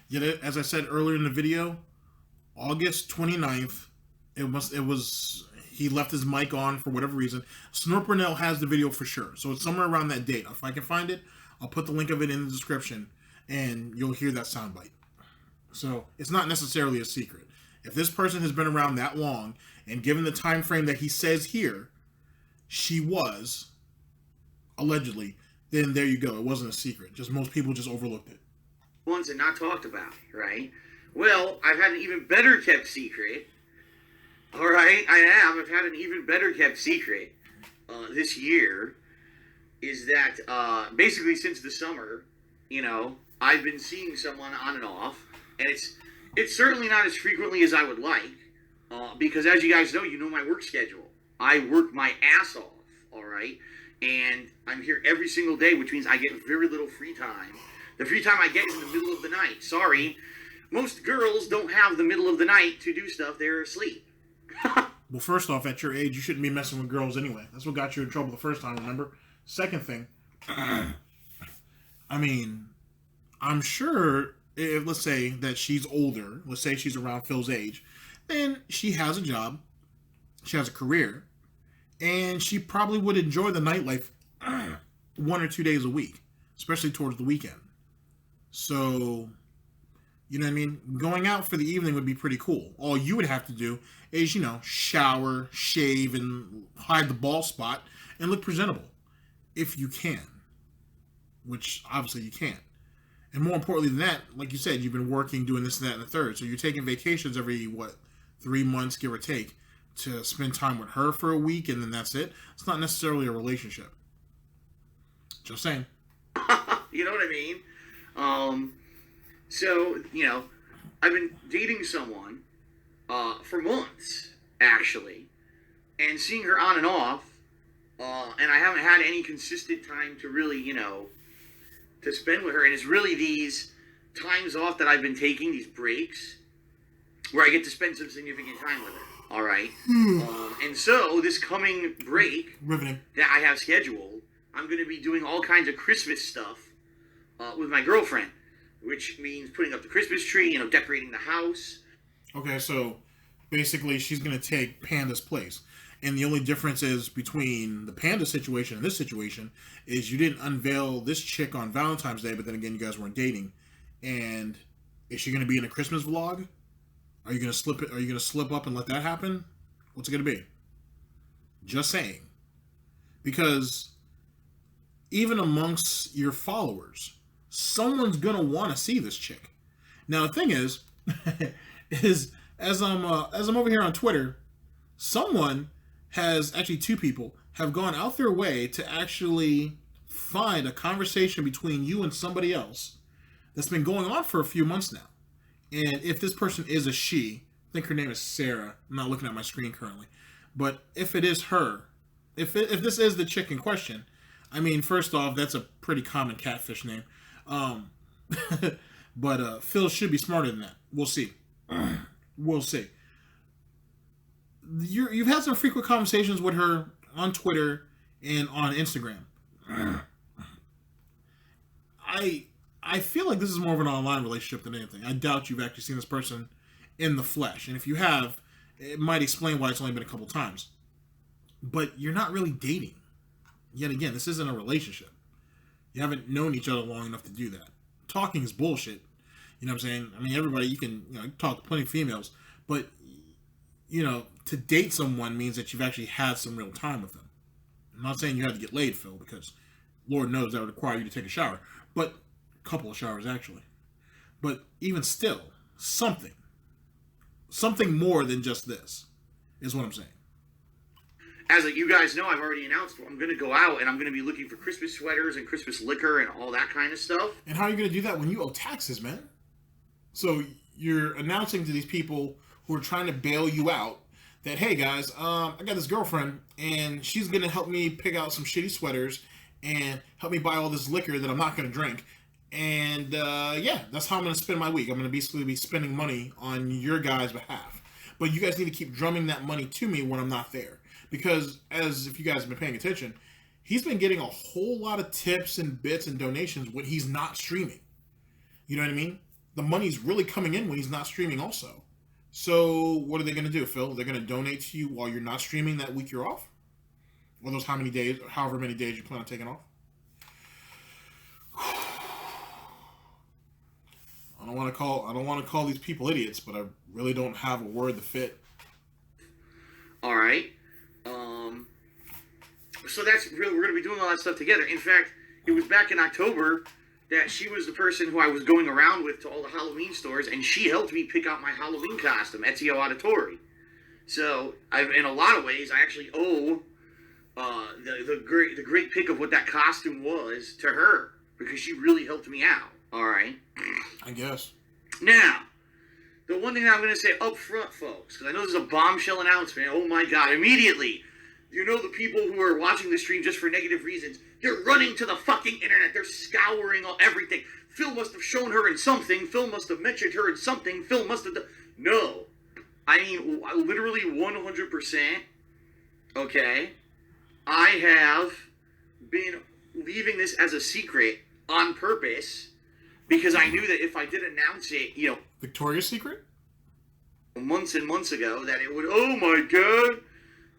Yet, as I said earlier in the video, August 29th, he left his mic on for whatever reason. Snort Burnell has the video for sure, so it's somewhere around that date. If I can find it, I'll put the link of it in the description, and you'll hear that soundbite. So it's not necessarily a secret. If this person has been around that long, and given the time frame that he says here, she was, allegedly, then there you go. It wasn't a secret. Just most people just overlooked it. Ones and not talked about, right? Well, I've had an even better kept secret. All right, I've had an even better kept secret this year. Is that basically since the summer, I've been seeing someone on and off, and it's certainly not as frequently as I would like, because as you guys know, my work schedule. I work my ass off, all right, and I'm here every single day, which means I get very little free time. The free time I get is in the middle of the night. Sorry, most girls don't have the middle of the night to do stuff. They're asleep. Well, first off, at your age, you shouldn't be messing with girls anyway. That's what got you in trouble the first time, remember? Second thing, I mean, I'm sure if, let's say that she's older, let's say she's around Phil's age, then she has a job, she has a career, and she probably would enjoy the nightlife 1 or 2 days a week, especially towards the weekend. So, you know what I mean? Going out for the evening would be pretty cool. All you would have to do is, shower, shave, and hide the bald spot and look presentable. If you can. which obviously you can't. And more importantly than that, like you said, you've been working, doing this and that and the third. So you're taking vacations every, 3 months, give or take, to spend time with her for a week, and then that's it. It's not necessarily a relationship. Just saying. You know what I mean? So, I've been dating someone for months, actually, and seeing her on and off, and I haven't had any consistent time to really, to spend with her. And it's really these times off that I've been taking, these breaks, where I get to spend some significant time with her. All right? And so, this coming break Riveting. that I have scheduled, I'm going to be doing all kinds of Christmas stuff with my girlfriend, which means putting up the Christmas tree, decorating the house. Okay, so basically she's going to take Panda's place. And the only difference is between the Panda situation and this situation is you didn't unveil this chick on Valentine's Day, but then again, you guys weren't dating. And is she going to be in a Christmas vlog? Are you going to slip it? Are you going to slip up and let that happen? What's it going to be? Just saying. Because even amongst your followers, someone's going to want to see this chick. Now, the thing is as I'm over here on Twitter, someone has, actually 2 people, have gone out their way to actually find a conversation between you and somebody else that's been going on for a few months now. And if this person is a she, I think her name is Sarah. I'm not looking at my screen currently. But if it is her, if this is the chick in question, I mean, first off, that's a pretty common catfish name. But Phil should be smarter than that. We'll see. We'll see. You've had some frequent conversations with her on Twitter and on Instagram. I feel like this is more of an online relationship than anything. I doubt you've actually seen this person in the flesh. And if you have, it might explain why it's only been a couple times. But you're not really dating. Yet again, this isn't a relationship. You haven't known each other long enough to do that. Talking is bullshit. You know what I'm saying? I mean, everybody, you can talk to plenty of females. But, to date someone means that you've actually had some real time with them. I'm not saying you have to get laid, Phil, because Lord knows that would require you to take a shower. But a couple of showers, actually. But even still, something more than just this is what I'm saying. As you guys know, I've already announced I'm going to go out and I'm going to be looking for Christmas sweaters and Christmas liquor and all that kind of stuff. And how are you going to do that when you owe taxes, man? So you're announcing to these people who are trying to bail you out that, hey guys, I got this girlfriend and she's going to help me pick out some shitty sweaters and help me buy all this liquor that I'm not going to drink. And that's how I'm going to spend my week. I'm going to basically be spending money on your guys' behalf. But you guys need to keep drumming that money to me when I'm not there. Because, as if you guys have been paying attention, he's been getting a whole lot of tips and bits and donations when he's not streaming. You know what I mean? The money's really coming in when he's not streaming also. So, what are they going to do, Phil? They're going to donate to you while you're not streaming that week you're off? Or those however many days you plan on taking off? I don't want to call these people idiots, but I really don't have a word to fit. All right. So that's real. We're going to be doing all that stuff together. In fact, it was back in October that she was the person who I was going around with to all the Halloween stores, and she helped me pick out my Halloween costume, Ezio Auditore. So, in a lot of ways, I actually owe the great pick of what that costume was to her, because she really helped me out. All right. I guess. Now, the one thing that I'm going to say up front, folks, because I know this is a bombshell announcement. Oh my God! Immediately, the people who are watching the stream just for negative reasons, they're running to the fucking internet. They're scouring everything. Phil must have shown her in something. Phil must have mentioned her in something. Phil must have done... No. I mean, literally 100%, okay, I have been leaving this as a secret on purpose because I knew that if I did announce it, Victoria's Secret? months and months ago, that it would, oh my God,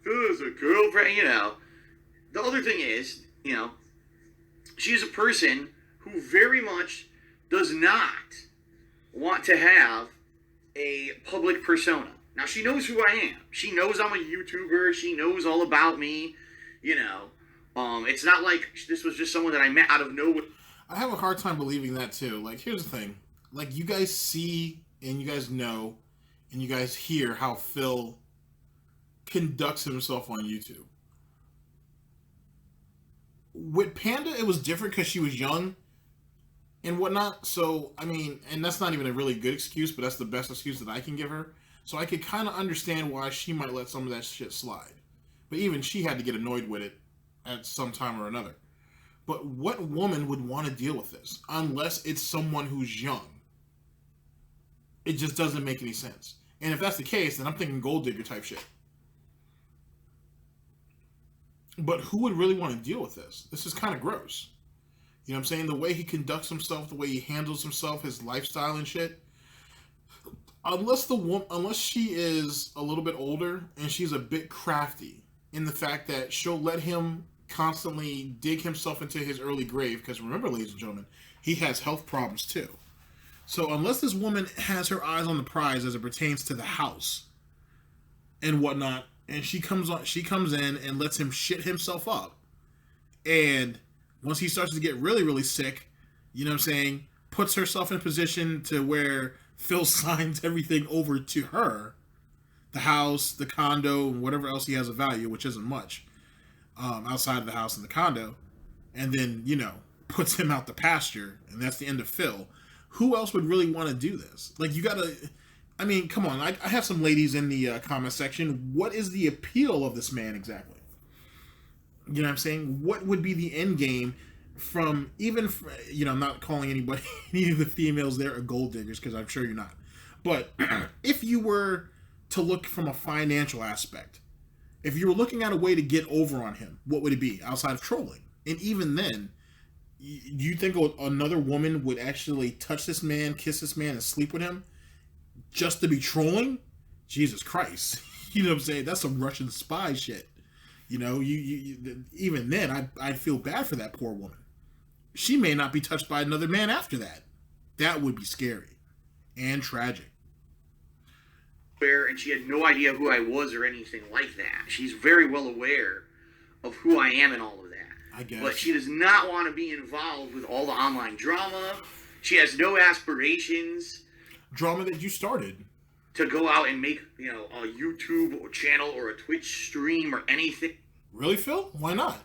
Phil is a girlfriend, The other thing is, she is a person who very much does not want to have a public persona. Now, she knows who I am. She knows I'm a YouTuber. She knows all about me, It's not like this was just someone that I met out of nowhere. I have a hard time believing that too. Like, here's the thing. Like, you guys see and you guys know and you guys hear how Phil conducts himself on YouTube. With Panda, it was different because she was young and whatnot. So, I mean, and that's not even a really good excuse, but that's the best excuse that I can give her. So I could kind of understand why she might let some of that shit slide. But even she had to get annoyed with it at some time or another. But what woman would want to deal with this? Unless it's someone who's young. It just doesn't make any sense. And if that's the case, then I'm thinking gold digger type shit. But who would really want to deal with this? This is kind of gross. You know what I'm saying? The way he conducts himself, the way he handles himself, his lifestyle and shit. Unless she is a little bit older and she's a bit crafty in the fact that she'll let him constantly dig himself into his early grave. Because remember, ladies and gentlemen, he has health problems too. So unless this woman has her eyes on the prize as it pertains to the house and whatnot, and she comes in and lets him shit himself up, and once he starts to get really, really sick, you know what I'm saying, puts herself in a position to where Phil signs everything over to her, the house, the condo, and whatever else he has of value, which isn't much, outside of the house and the condo, and then, you know, puts him out the pasture, and that's the end of Phil. Who else would really want to do this? Like, you gotta... I mean, come on. I have some ladies in the comment section. What is the appeal of this man exactly? You know what I'm saying? What would be the end game from even, you know, I'm not calling anybody, any of the females there are gold diggers, because I'm sure you're not. But if you were to look from a financial aspect, if you were looking at a way to get over on him, what would it be outside of trolling? And even then, you think another woman would actually touch this man, kiss this man, and sleep with him? Just to be trolling? Jesus Christ. You know what I'm saying? That's some Russian spy shit. You know, you even then, I'd feel bad for that poor woman. She may not be touched by another man after that. That would be scary. And tragic. And she had no idea who I was or anything like that. She's very well aware of who I am and all of that. I guess. But she does not want to be involved with all the online drama. She has no aspirations. Drama that you started. To go out and make, you know, a YouTube channel or a Twitch stream or anything. Really, Phil? Why not?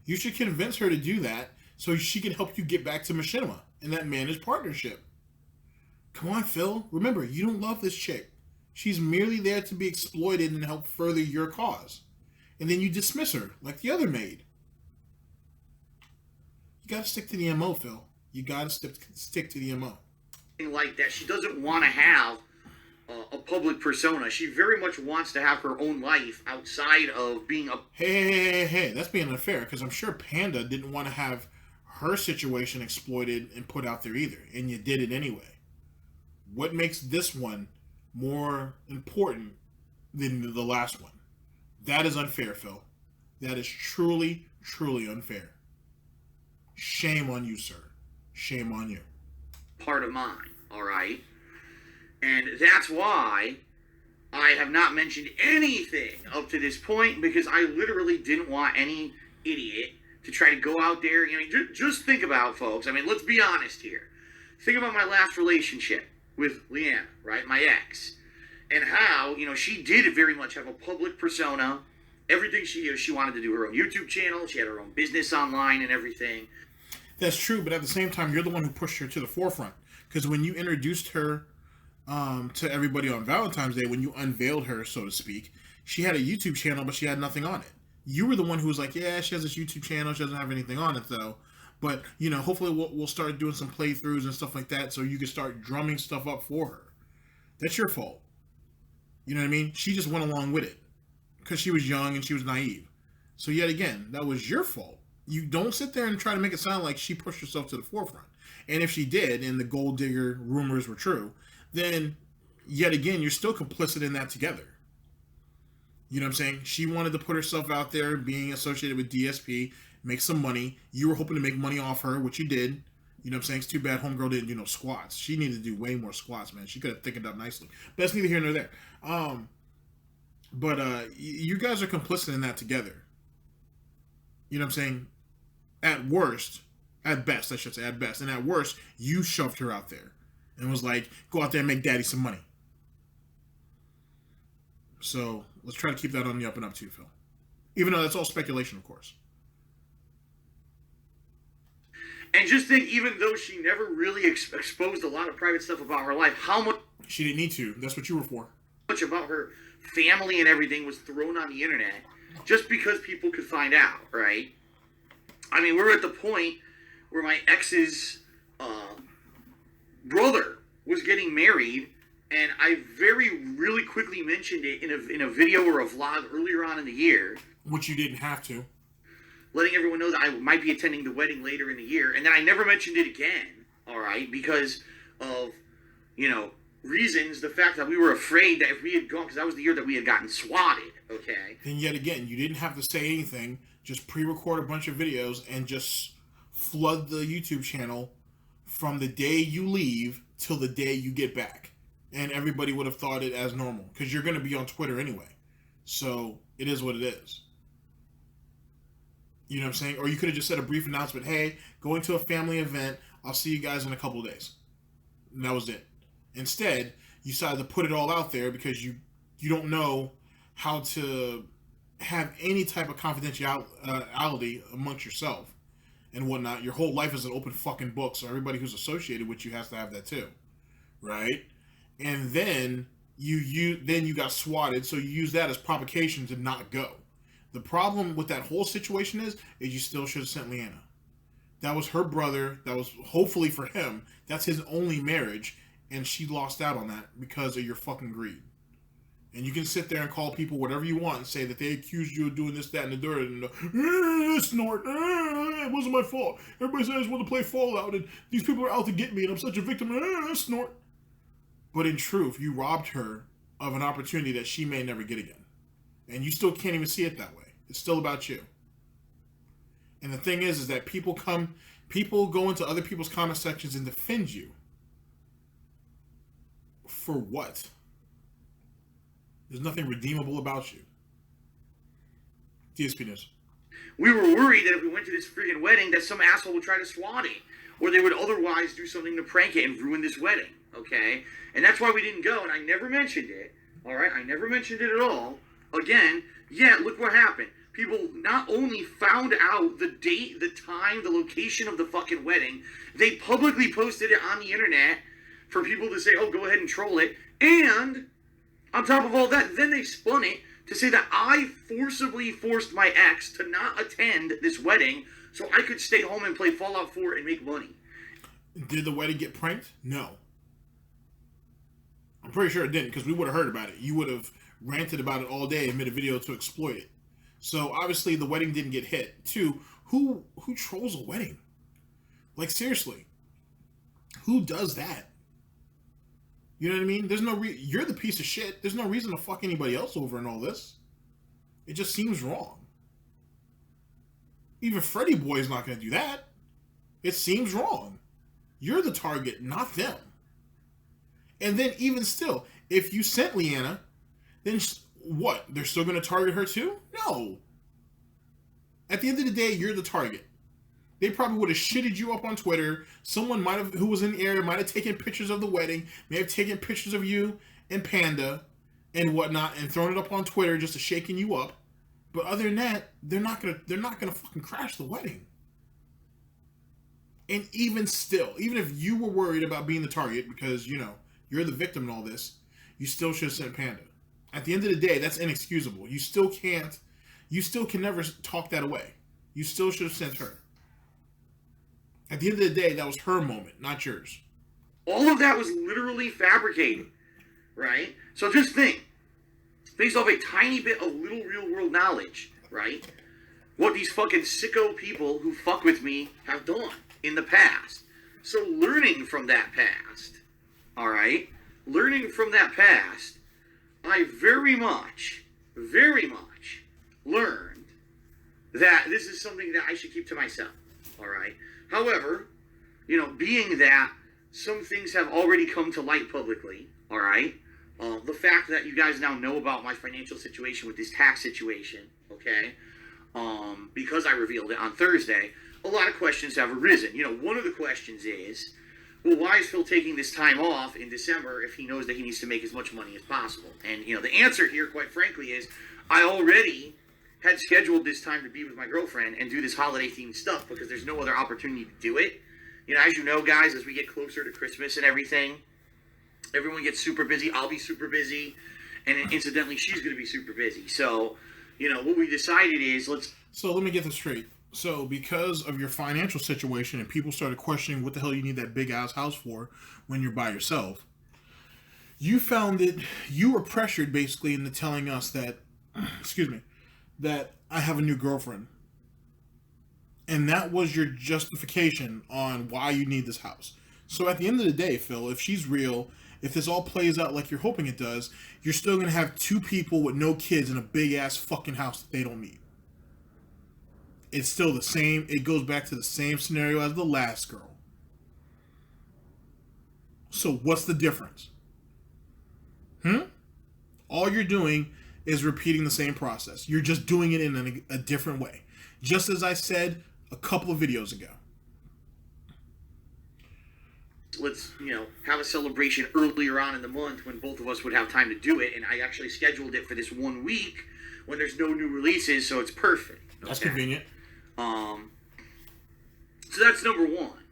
You should convince her to do that so she can help you get back to Machinima and that managed partnership. Come on, Phil. Remember, you don't love this chick. She's merely there to be exploited and help further your cause. And then you dismiss her like the other maid. You gotta stick to the MO, Phil. You gotta stick to the MO. Like that. She doesn't want to have a public persona. She very much wants to have her own life outside of being a... Hey, that's being unfair, because I'm sure Panda didn't want to have her situation exploited and put out there either, and you did it anyway. What makes this one more important than the last one? That is unfair, Phil. That is truly, truly unfair. Shame on you, sir. Shame on you. Part of mine, all right? And that's why I have not mentioned anything up to this point, because I literally didn't want any idiot to try to go out there. You know, just think about, folks. I mean, let's be honest here. Think about my last relationship with Leanne, right? My ex. And how, you know, she did very much have a public persona. Everything she wanted to do her own YouTube channel. She had her own business online and everything. That's true, but at the same time, you're the one who pushed her to the forefront. Because when you introduced her to everybody on Valentine's Day, when you unveiled her, so to speak, she had a YouTube channel, but she had nothing on it. You were the one who was like, yeah, she has this YouTube channel, she doesn't have anything on it, though. But, you know, hopefully we'll start doing some playthroughs and stuff like that so you can start drumming stuff up for her. That's your fault. You know what I mean? She just went along with it. Because she was young and she was naive. So yet again, that was your fault. You don't sit there and try to make it sound like she pushed herself to the forefront. And if she did, and the gold digger rumors were true, then yet again, you're still complicit in that together. You know what I'm saying? She wanted to put herself out there being associated with DSP, make some money. You were hoping to make money off her, which you did. You know what I'm saying? It's too bad homegirl didn't do no squats. She needed to do way more squats, man. She could have thickened up nicely. But that's neither here nor there. But you guys are complicit in that together. You know what I'm saying? At worst, At best, I should say, at best. And at worst, you shoved her out there and was like, go out there and make daddy some money. So let's try to keep that on the up and up too, Phil. Even though that's all speculation, of course. And just think, even though she never really exposed a lot of private stuff about her life, how much She didn't need to. That's what you were for. about her family and everything was thrown on the internet just because people could find out, right? I mean, we're at the point where my ex's brother was getting married, and I really quickly mentioned it in a video or a vlog earlier on in the year. Which you didn't have to. Letting everyone know that I might be attending the wedding later in the year, and then I never mentioned it again, all right, because of, reasons, the fact that we were afraid that if we had gone, because that was the year that we had gotten swatted, okay? Then yet again, you didn't have to say anything, just pre-record a bunch of videos and just flood the YouTube channel from the day you leave till the day you get back. And everybody would have thought it as normal, because you're going to be on Twitter anyway. So it is what it is. You know what I'm saying? Or you could have just said a brief announcement, hey, going to a family event, I'll see you guys in a couple of days. And that was it. Instead, you decided to put it all out there because you don't know how to have any type of confidentiality amongst yourself and whatnot. Your whole life is an open fucking book, so everybody who's associated with you has to have that too. Right? And then you got swatted, so you use that as provocation to not go. The problem with that whole situation is you still should have sent Leanna. That was her brother. That was hopefully for him. That's his only marriage, and she lost out on that because of your fucking greed. And you can sit there and call people whatever you want and say that they accused you of doing this, that, and the third, and Snort, it wasn't my fault. Everybody says I just want to play Fallout, and these people are out to get me, and I'm such a victim, Snort. But in truth, you robbed her of an opportunity that she may never get again. And you still can't even see it that way. It's still about you. And the thing is that people go into other people's comment sections and defend you. For what? There's nothing redeemable about you. DSP News. We were worried that if we went to this friggin' wedding that some asshole would try to swat it. Or they would otherwise do something to prank it and ruin this wedding. Okay? And that's why we didn't go, and I never mentioned it. Alright? I never mentioned it at all. Again, yeah, look what happened. People not only found out the date, the time, the location of the fucking wedding, they publicly posted it on the internet for people to say, oh, go ahead and troll it. And on top of all that, then they spun it to say that I forcibly forced my ex to not attend this wedding so I could stay home and play Fallout 4 and make money. Did the wedding get pranked? No. I'm pretty sure it didn't, because we would have heard about it. You would have ranted about it all day and made a video to exploit it. So obviously the wedding didn't get hit. Two, who trolls a wedding? Like, seriously, who does that? You know what I mean? There's no you're the piece of shit. There's no reason to fuck anybody else over in all this. It just seems wrong. Even Freddy Boy is not going to do that. It seems wrong. You're the target, not them. And then even still, if you sent Leanna, then what? They're still going to target her too? No. At the end of the day, you're the target. They probably would have shitted you up on Twitter. Someone who was in the area might have taken pictures of the wedding, may have taken pictures of you and Panda and whatnot, and thrown it up on Twitter just to shaking you up. But other than that, they're not gonna fucking crash the wedding. And even still, even if you were worried about being the target because you're the victim in all this, you still should have sent Panda. At the end of the day, that's inexcusable. You still can never talk that away. You still should have sent her. At the end of the day, that was her moment, not yours. All of that was literally fabricated, right? So just think, based off a tiny bit of little real world knowledge, right? What these fucking sicko people who fuck with me have done in the past. So learning from that past, all right? Learning from that past, I very much learned that this is something that I should keep to myself, all right? However, being that some things have already come to light publicly, all right? The fact that you guys now know about my financial situation with this tax situation, okay? Because I revealed it on Thursday, a lot of questions have arisen. You know, one of the questions is, well, why is Phil taking this time off in December if he knows that he needs to make as much money as possible? And, you know, the answer here, quite frankly, is I already had scheduled this time to be with my girlfriend and do this holiday-themed stuff because there's no other opportunity to do it. You know, as you know, guys, as we get closer to Christmas and everything, everyone gets super busy. I'll be super busy. And incidentally, she's going to be super busy. So, you know, what we decided is So let me get this straight. So because of your financial situation and people started questioning what the hell you need that big-ass house for when you're by yourself, you found that you were pressured basically into telling us that, excuse me, that I have a new girlfriend. And that was your justification on why you need this house. So at the end of the day, Phil, if she's real, if this all plays out like you're hoping it does, you're still going to have two people with no kids in a big-ass fucking house that they don't need. It's still the same. It goes back to the same scenario as the last girl. So what's the difference? All you're doing is repeating the same process. You're just doing it in a different way. Just as I said a couple of videos ago. let's, you know, have a celebration earlier on in the month when both of us would have time to do it. And I actually scheduled it for this 1 week when there's no new releases, so it's perfect. That's convenient. So that's number one.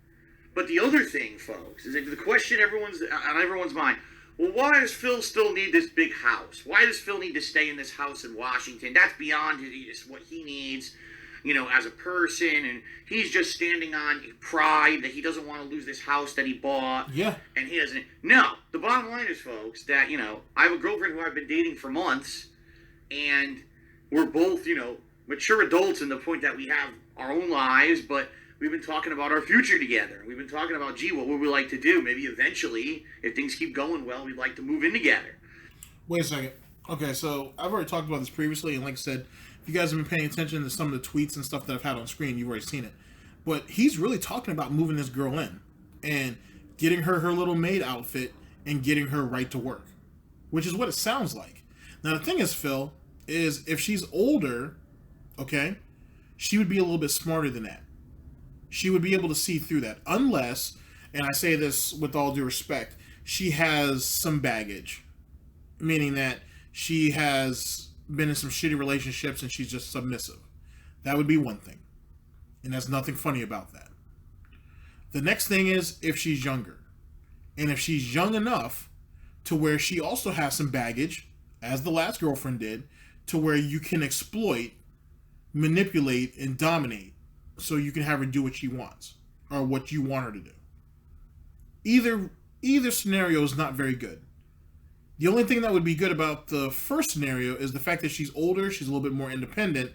But the other thing, folks, is that the question on everyone's mind, well, why does Phil still need this big house? Why does Phil need to stay in this house in Washington? That's beyond what he needs, you know, as a person. And he's just standing on pride that he doesn't want to lose this house that he bought. Yeah. And he doesn't. No. The bottom line is, folks, that, you know, I have a girlfriend who I've been dating for months. And we're both, you know, mature adults in the point that we have our own lives, but we've been talking about our future together. We've been talking about, gee, what would we like to do? Maybe eventually, if things keep going well, we'd like to move in together. Wait a second. Okay, so I've already talked about this previously, and like I said, if you guys have been paying attention to some of the tweets and stuff that I've had on screen, you've already seen it. But he's really talking about moving this girl in and getting her little maid outfit and getting her right to work, which is what it sounds like. Now, the thing is, Phil, is if she's older, okay, she would be a little bit smarter than that. She would be able to see through that, unless, and I say this with all due respect, she has some baggage, meaning that she has been in some shitty relationships and she's just submissive. That would be one thing, and there's nothing funny about that. The next thing is if she's younger, and if she's young enough to where she also has some baggage, as the last girlfriend did, to where you can exploit, manipulate, and dominate so you can have her do what she wants or what you want her to do. Either scenario is not very good. The only thing that would be good about the first scenario is the fact that she's older, she's a little bit more independent,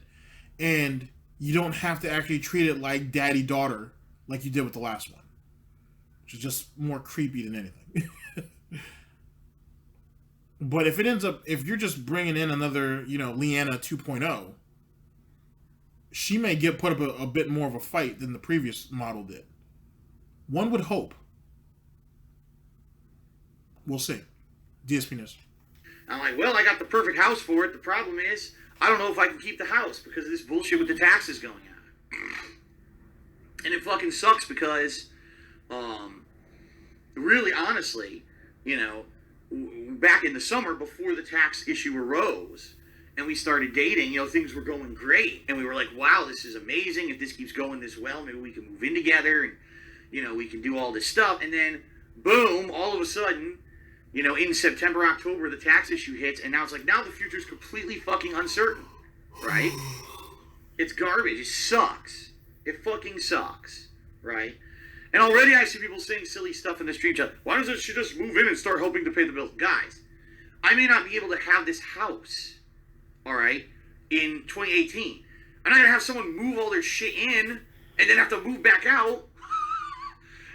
and you don't have to actually treat it like daddy-daughter like you did with the last one, which is just more creepy than anything. But if you're just bringing in another, you know, Leanna 2.0, she may put up a bit more of a fight than the previous model did. One would hope. We'll see. DSP News. I'm like, well, I got the perfect house for it. The problem is, I don't know if I can keep the house because of this bullshit with the taxes going on. And it fucking sucks because, really, honestly, you know, back in the summer before the tax issue arose and we started dating, you know, things were going great. And we were like, wow, this is amazing. If this keeps going this well, maybe we can move in together and, you know, we can do all this stuff. And then, boom, all of a sudden, you know, in September, October, the tax issue hits, and now it's like, now the future's completely fucking uncertain, right? It's garbage. It sucks. It fucking sucks, right? And already I see people saying silly stuff in the street chat. Why doesn't she just move in and start hoping to pay the bills? Guys, I may not be able to have this house, all right, in 2018. I'm not going to have someone move all their shit in and then have to move back out,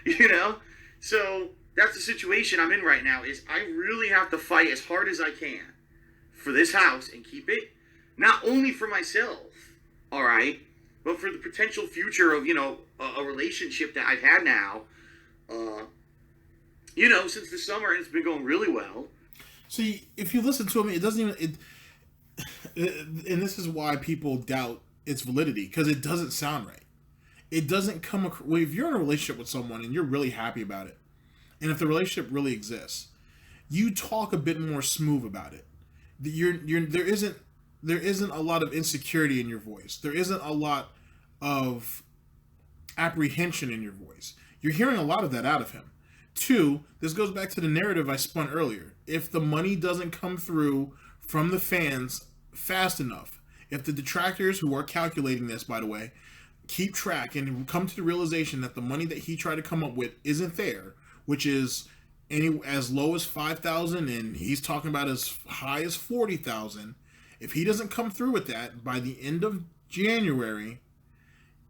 you know? So that's the situation I'm in right now, is I really have to fight as hard as I can for this house and keep it, not only for myself, all right, but for the potential future of, you know, a relationship that I've had now, you know, since the summer, and it's been going really well. See, if you listen to him, it doesn't even, and this is why people doubt its validity, because it doesn't sound right. it doesn't come across. Well, if you're in a relationship with someone and you're really happy about it, and if the relationship really exists, you talk a bit more smooth about it. There isn't a lot of insecurity in your voice. There isn't a lot of apprehension in your voice. You're hearing a lot of that out of him. 2, this goes back to the narrative I spun earlier. If the money doesn't come through from the fans fast enough, if the detractors who are calculating this, by the way, keep track and come to the realization that the money that he tried to come up with isn't there, which is as low as 5,000 and he's talking about as high as 40,000, if he doesn't come through with that by the end of January,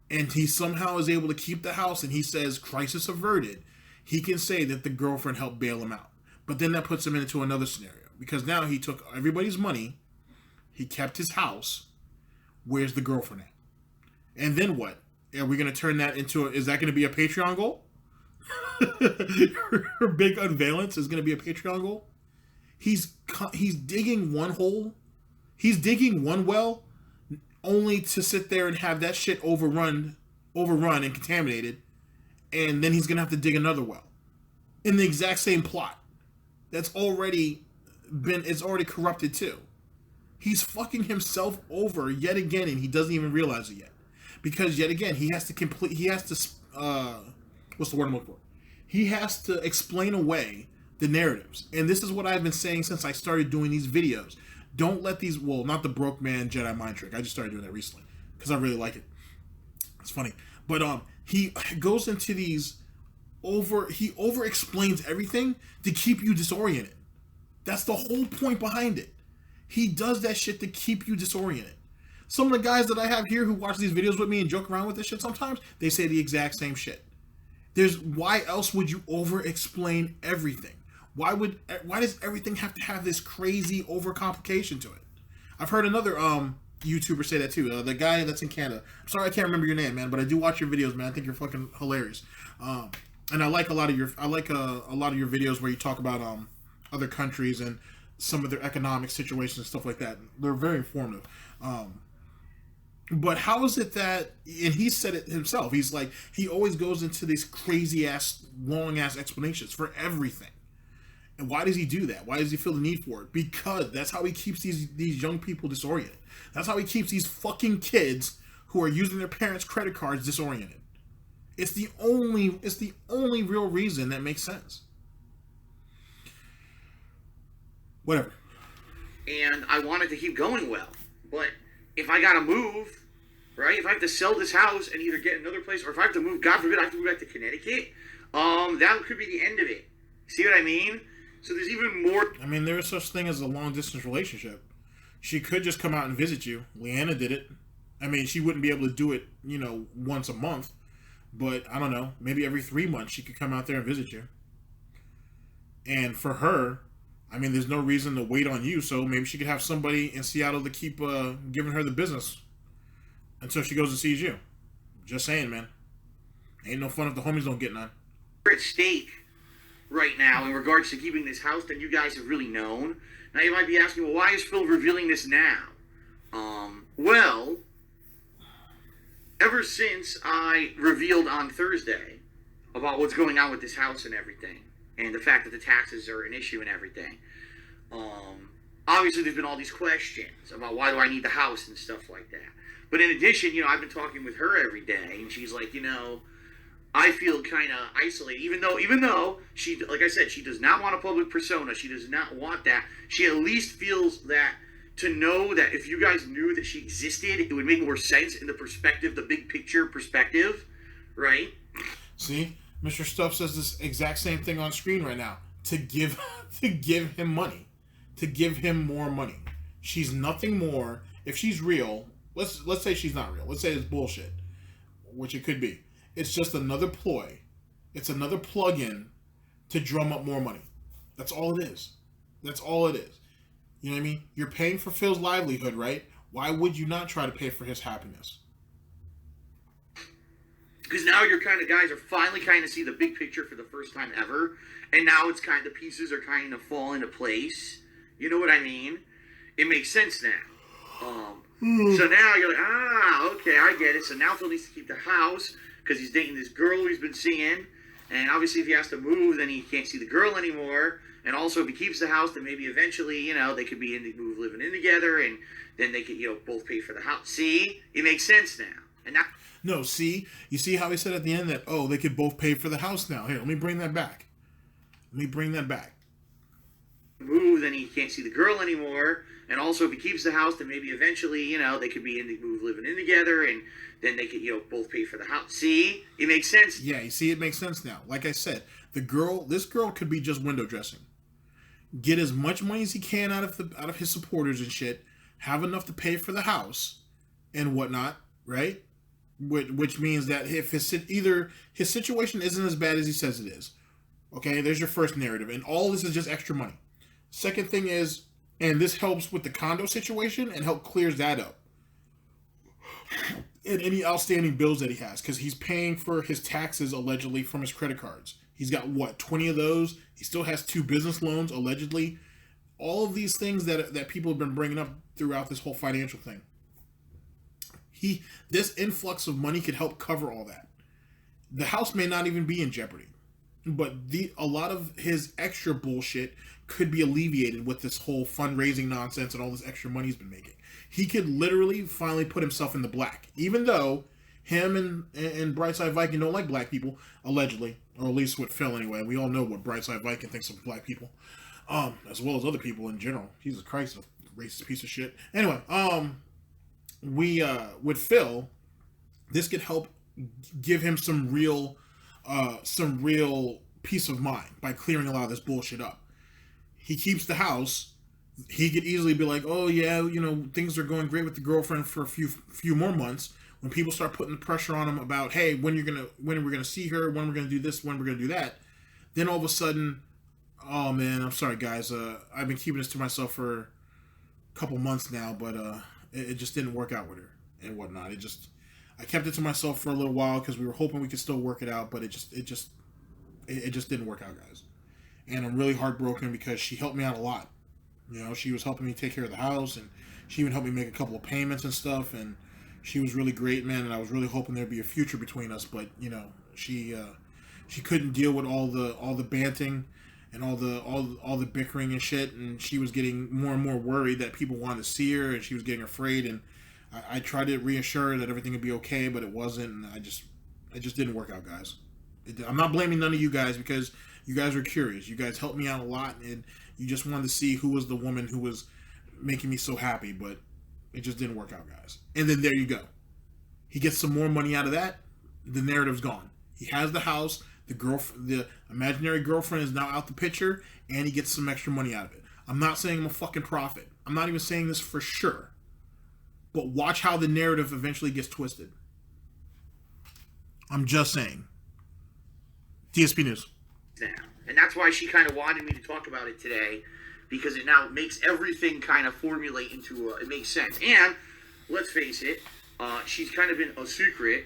and he somehow is able to keep the house and he says crisis averted, he can say that the girlfriend helped bail him out. But then that puts him into another scenario, because now he took everybody's money, he kept his house, where's the girlfriend at? And then what? Are we going to turn that into is that going to be a Patreon goal? Her big unveilance is going to be a Patreon goal? He's digging one hole, he's digging one well, only to sit there and have that shit overrun and contaminated, and then he's gonna have to dig another well in the exact same plot it's already corrupted too. He's fucking himself over yet again, and he doesn't even realize it yet, because yet again he has to what's the word I'm looking for? He has to explain away the narratives, and this is what I've been saying since I started doing these videos. Don't let these, well, not the broke man Jedi mind trick. I just started doing that recently because I really like it. It's funny. But he goes into these he over explains everything to keep you disoriented. That's the whole point behind it. He does that shit to keep you disoriented. Some of the guys that I have here who watch these videos with me and joke around with this shit sometimes, they say the exact same shit. Why else would you over explain everything? Why does everything have to have this crazy overcomplication to it? I've heard another YouTuber say that too. The guy that's in Canada. I'm sorry I can't remember your name, man, but I do watch your videos, man. I think you're fucking hilarious. And I like a lot of your videos where you talk about other countries and some of their economic situations and stuff like that. They're very informative. But how is it that, and he said it himself, he's like, he always goes into these crazy ass, long ass explanations for everything. And why does he do that? Why does he feel the need for it? Because that's how he keeps these young people disoriented. That's how he keeps these fucking kids who are using their parents' credit cards disoriented. It's the only real reason that makes sense. Whatever. And I want it to keep going well. But if I gotta move, right? If I have to sell this house and either get another place, or if I have to move, God forbid, I have to move back to Connecticut, that could be the end of it. See what I mean? So there's even more. I mean, there is such thing as a long-distance relationship. She could just come out and visit you. Leanna did it. I mean, she wouldn't be able to do it, once a month. But, I don't know, maybe every 3 months she could come out there and visit you. And for her, I mean, there's no reason to wait on you, so maybe she could have somebody in Seattle to keep giving her the business until she goes and sees you. Just saying, man. Ain't no fun if the homies don't get none. We're at stake right now in regards to keeping this house than you guys have really known. Now you might be asking, well, why is Phil revealing this now? Well, ever since I revealed on Thursday about what's going on with this house and everything, and the fact that the taxes are an issue and everything, obviously there's been all these questions about why do I need the house and stuff like that. But in addition, I've been talking with her every day, and she's like, I feel kind of isolated, even though she, like I said, she does not want a public persona. She does not want that. She at least feels that to know that if you guys knew that she existed, it would make more sense in the perspective, the big picture perspective, right? See, Mr. Stumpf says this exact same thing on screen right now. To give him money, to give him more money. She's nothing more. If she's real, let's say she's not real. Let's say it's bullshit, which it could be. It's just another ploy. It's another plug-in to drum up more money. That's all it is. That's all it is. You know what I mean? You're paying for Phil's livelihood, right? Why would you not try to pay for his happiness? Because now your kind of guys are finally kind of see the big picture for the first time ever. And now it's kind of, the pieces are kind of fall into place. You know what I mean? It makes sense now. So now you're like, okay, I get it. So now Phil needs to keep the house because he's dating this girl who he's been seeing. And obviously, if he has to move, then he can't see the girl anymore. And also, if he keeps the house, then maybe eventually, you know, they could be living in together, and then they could, you know, both pay for the house. See, it makes sense now. And that. No, see, you see how he said at the end that, oh, they could both pay for the house now. Here, let me bring that back. Move, then he can't see the girl anymore. And also, if he keeps the house, then maybe eventually, you know, they could be living in together, and then they could, you know, both pay for the house. See, it makes sense. Yeah, you see, it makes sense now. Like I said, this girl could be just window dressing. Get as much money as he can out of his supporters and shit. Have enough to pay for the house and whatnot, right? Which means that if his situation isn't as bad as he says it is, okay, there's your first narrative, and all this is just extra money. Second thing is, and this helps with the condo situation and clears that up, and any outstanding bills that he has, because he's paying for his taxes allegedly from his credit cards. He's got, what, 20 of those? He still has 2 business loans, allegedly. All of these things that people have been bringing up throughout this whole financial thing. This influx of money could help cover all that. The house may not even be in jeopardy. But a lot of his extra bullshit could be alleviated with this whole fundraising nonsense and all this extra money he's been making. He could literally finally put himself in the black. Even though him and Brightside Viking don't like black people, allegedly. Or at least with Phil anyway. We all know what Brightside Viking thinks of black people. As well as other people in general. Jesus Christ, a racist piece of shit. Anyway, with Phil, this could help give him some real peace of mind by clearing a lot of this bullshit up. He keeps the house. He could easily be like, oh yeah, you know, things are going great with the girlfriend for a few more months. When people start putting the pressure on him about, hey, when we're gonna see her, when we're gonna do this, when we're gonna do that, then all of a sudden, oh man, I'm sorry guys, I've been keeping this to myself for a couple months now, but it just didn't work out with her and whatnot. I kept it to myself for a little while because we were hoping we could still work it out, but it just didn't work out, guys. And I'm really heartbroken because she helped me out a lot. You know, she was helping me take care of the house, and she even helped me make a couple of payments and stuff, and she was really great, man, and I was really hoping there'd be a future between us, but, you know, she couldn't deal with all the banting and all the bickering and shit, and she was getting more and more worried that people wanted to see her, and she was getting afraid, and I tried to reassure her that everything would be okay, but it wasn't, and it just didn't work out, guys. I'm not blaming none of you guys because you guys were curious. You guys helped me out a lot, and you just wanted to see who was the woman who was making me so happy, but it just didn't work out, guys. And then there you go. He gets some more money out of that. The narrative's gone. He has the house. The imaginary girlfriend is now out the picture, and he gets some extra money out of it. I'm not saying I'm a fucking prophet. I'm not even saying this for sure. But watch how the narrative eventually gets twisted. I'm just saying. DSP News. Now. And that's why she kind of wanted me to talk about it today, because it now makes everything kind of formulate into it makes sense. And let's face it, she's kind of been a secret,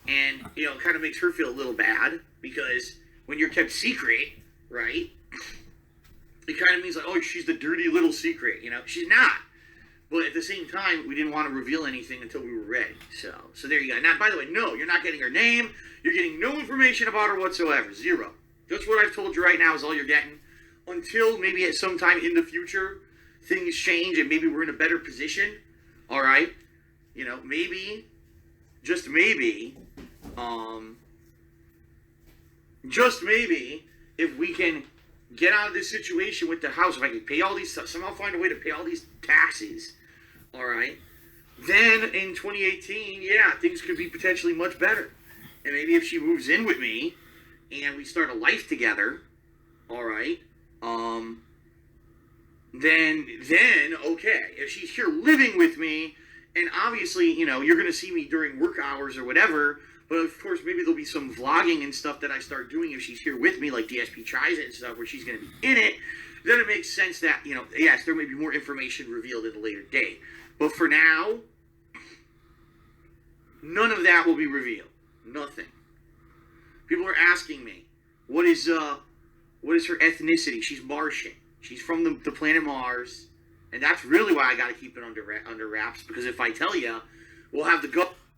and you know, kind of makes her feel a little bad because when you're kept secret, right? It kind of means like, oh, she's the dirty little secret. You know, she's not. But at the same time, we didn't want to reveal anything until we were ready. So there you go. Now, by the way, no, you're not getting her name. You're getting no information about her whatsoever. Zero. That's what I've told you right now is all you're getting. Until maybe at some time in the future, things change and maybe we're in a better position. All right? You know, maybe, just maybe, if we can get out of this situation with the house, if I can pay all these, somehow find a way to pay all these taxes, all right, then in 2018, yeah, things could be potentially much better. And maybe if she moves in with me and we start a life together, all right, then okay. If she's here living with me, and obviously, you know, you're going to see me during work hours or whatever, but of course, maybe there'll be some vlogging and stuff that I start doing if she's here with me, like DSP tries it and stuff, where she's going to be in it, then it makes sense that, you know, yes, there may be more information revealed at a later date. But for now, none of that will be revealed. Nothing. People are asking me, what is her ethnicity? She's Martian. She's from the planet Mars. And that's really why I got to keep it under wraps, because if I tell you, we'll have the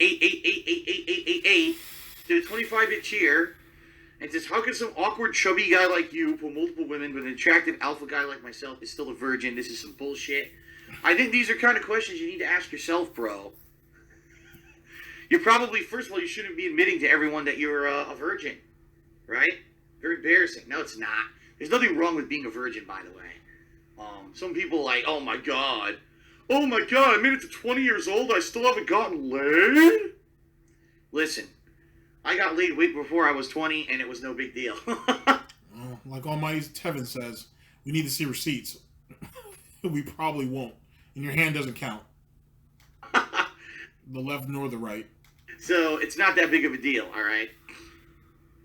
888888888 did a 25-hit cheer and says, how can some awkward chubby guy like you pull multiple women but an attractive alpha guy like myself is still a virgin? This is some bullshit. I think these are kind of questions you need to ask yourself, bro. You're probably, first of all, you shouldn't be admitting to everyone that you're a virgin, right? Very embarrassing. No, it's not. There's nothing wrong with being a virgin, by the way. Some people like, oh my god, I made it to 20 years old, I still haven't gotten laid? Listen, I got laid way before I was 20, and it was no big deal. Like Almighty Tevin says, we need to see receipts. We probably won't. And your hand doesn't count. The left nor the right. So, it's not that big of a deal, alright?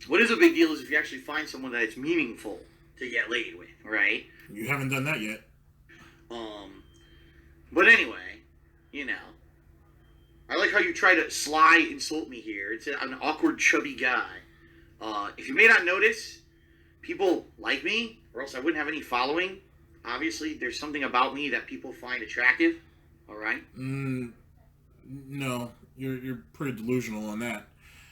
What is a big deal is if you actually find someone that it's meaningful to get laid with, right? You haven't done that yet. But anyway, you know, I like how you try to sly insult me here. It's an awkward, chubby guy. If you may not notice, people like me, or else I wouldn't have any following. Obviously, there's something about me that people find attractive. All right? No, you're pretty delusional on that.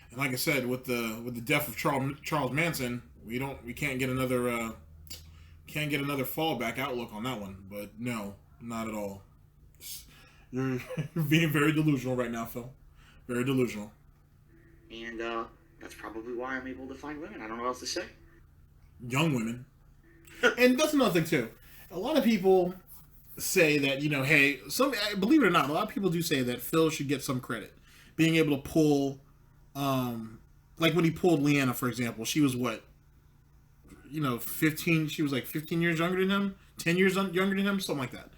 And like I said, with the death of Charles Manson, we can't get another fallback outlook on that one. But no, Not at all. You're being very delusional right now, Phil. Very delusional. And that's probably why I'm able to find women. I don't know what else to say. Young women. And that's another thing, too. A lot of people say that, hey, believe it or not, a lot of people do say that Phil should get some credit. Being able to pull, like when he pulled Leanna, for example, she was what? 15, she was like 15 years younger than him? 10 years younger than him? Something like that.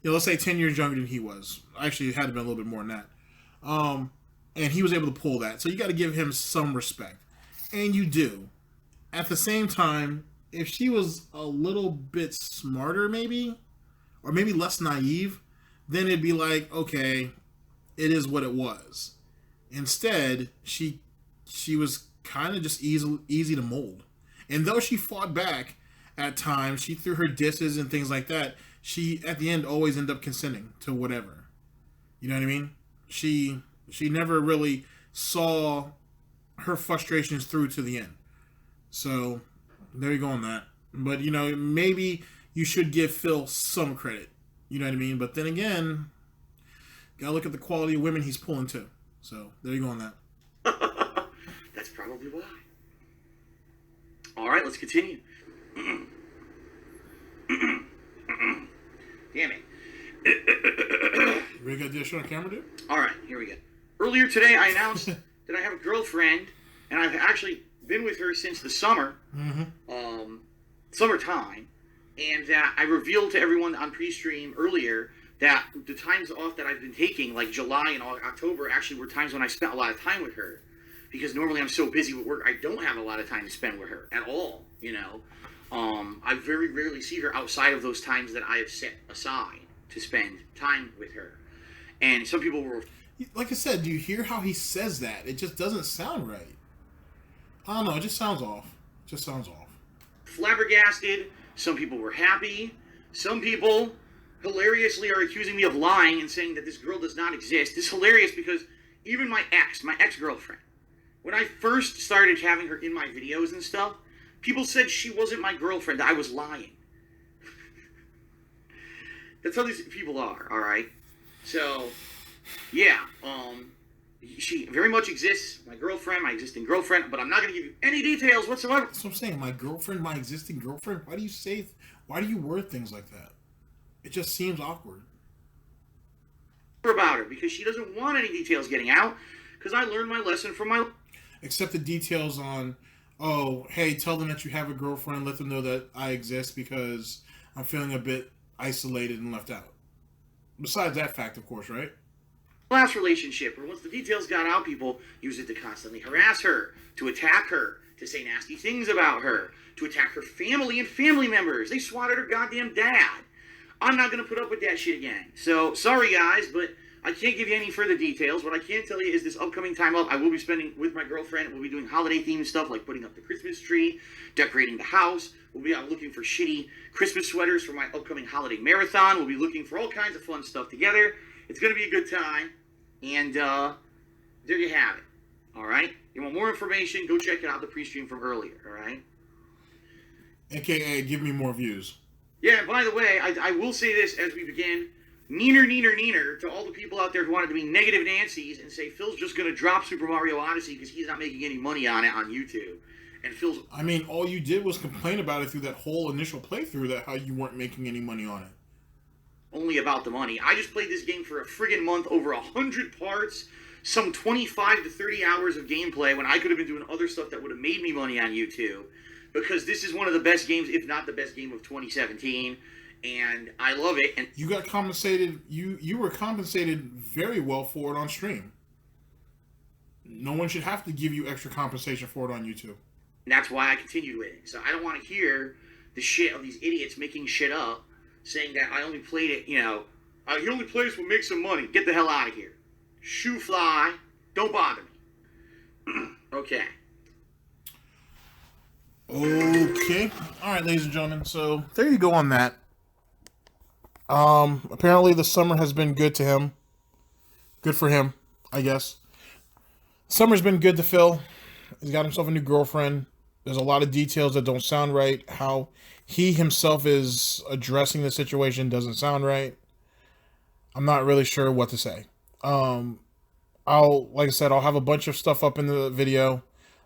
Let's say 10 years younger than he was. Actually, it had to be a little bit more than that. And he was able to pull that. So you got to give him some respect. And you do. At the same time, if she was a little bit smarter, maybe, or maybe less naive, then it'd be like, okay, it is what it was. Instead, she was kind of just easy to mold. And though she fought back at times, she threw her disses and things like that, she, at the end, always ended up consenting to whatever. You know what I mean? She never really saw her frustrations through to the end. So, there you go on that. But, maybe you should give Phil some credit. You know what I mean? But then again, gotta look at the quality of women he's pulling too. So, there you go on that. That's probably why. All right, let's continue. Damn it. Ready to get this shit on camera, dude? All right, here we go. Earlier today, I announced that I have a girlfriend, and I've actually been with her since the summer, summertime, and that I revealed to everyone on pre-stream earlier that the times off that I've been taking, like July and October, actually were times when I spent a lot of time with her. Because normally I'm so busy with work, I don't have a lot of time to spend with her at all, I very rarely see her outside of those times that I have set aside to spend time with her. And some people were... Like I said, do you hear how he says that? It just doesn't sound right. I don't know, it just sounds off. Flabbergasted. Some people were happy. Some people hilariously are accusing me of lying and saying that this girl does not exist. It's hilarious because even my ex-girlfriend, when I first started having her in my videos and stuff, people said she wasn't my girlfriend, that I was lying. That's how these people are, alright? So, yeah, she very much exists, my girlfriend, my existing girlfriend, but I'm not going to give you any details whatsoever. That's what I'm saying, my girlfriend, my existing girlfriend. Why do you word things like that? It just seems awkward. About her, because she doesn't want any details getting out, because I learned my lesson from my... Except the details on, oh, hey, tell them that you have a girlfriend, let them know that I exist because I'm feeling a bit isolated and left out. Besides that fact, of course, right? Last relationship, where once the details got out, people used it to constantly harass her, to attack her, to say nasty things about her, to attack her family and family members. They swatted her goddamn dad. I'm not going to put up with that shit again. So, sorry guys, but I can't give you any further details. What I can tell you is this upcoming time up, I will be spending with my girlfriend. We'll be doing holiday-themed stuff like putting up the Christmas tree, decorating the house. We'll be out looking for shitty Christmas sweaters for my upcoming holiday marathon. We'll be looking for all kinds of fun stuff together. It's going to be a good time. And there you have it. All right? You want more information, go check it out, the pre-stream from earlier. All right? AKA, give me more views. Yeah, by the way, I will say this as we begin. Neener to all the people out there who wanted to be negative Nancy's and say Phil's just going to drop Super Mario Odyssey because he's not making any money on it on YouTube. And Phil's... I mean, all you did was complain about it through that whole initial playthrough, that how you weren't making any money on it. Only about the money. I just played this game for a friggin' month, over 100 parts, some 25 to 30 hours of gameplay when I could have been doing other stuff that would have made me money on YouTube. Because this is one of the best games, if not the best game of 2017. And I love it. And you got compensated. You were compensated very well for it on stream. No one should have to give you extra compensation for it on YouTube. And that's why I continued with it. So I don't want to hear the shit of these idiots making shit up, saying that I only played it, he only plays what makes some money. Get the hell out of here. Shoo fly. Don't bother me. Okay. Okay. All right, ladies and gentlemen. So there you go on that. Apparently the summer has been good to him. Good for him, I guess. Summer's been good to Phil. He's got himself a new girlfriend. There's a lot of details that don't sound right. How he himself is addressing the situation doesn't sound right. I'm not really sure what to say. Like I said, I'll have a bunch of stuff up in the video.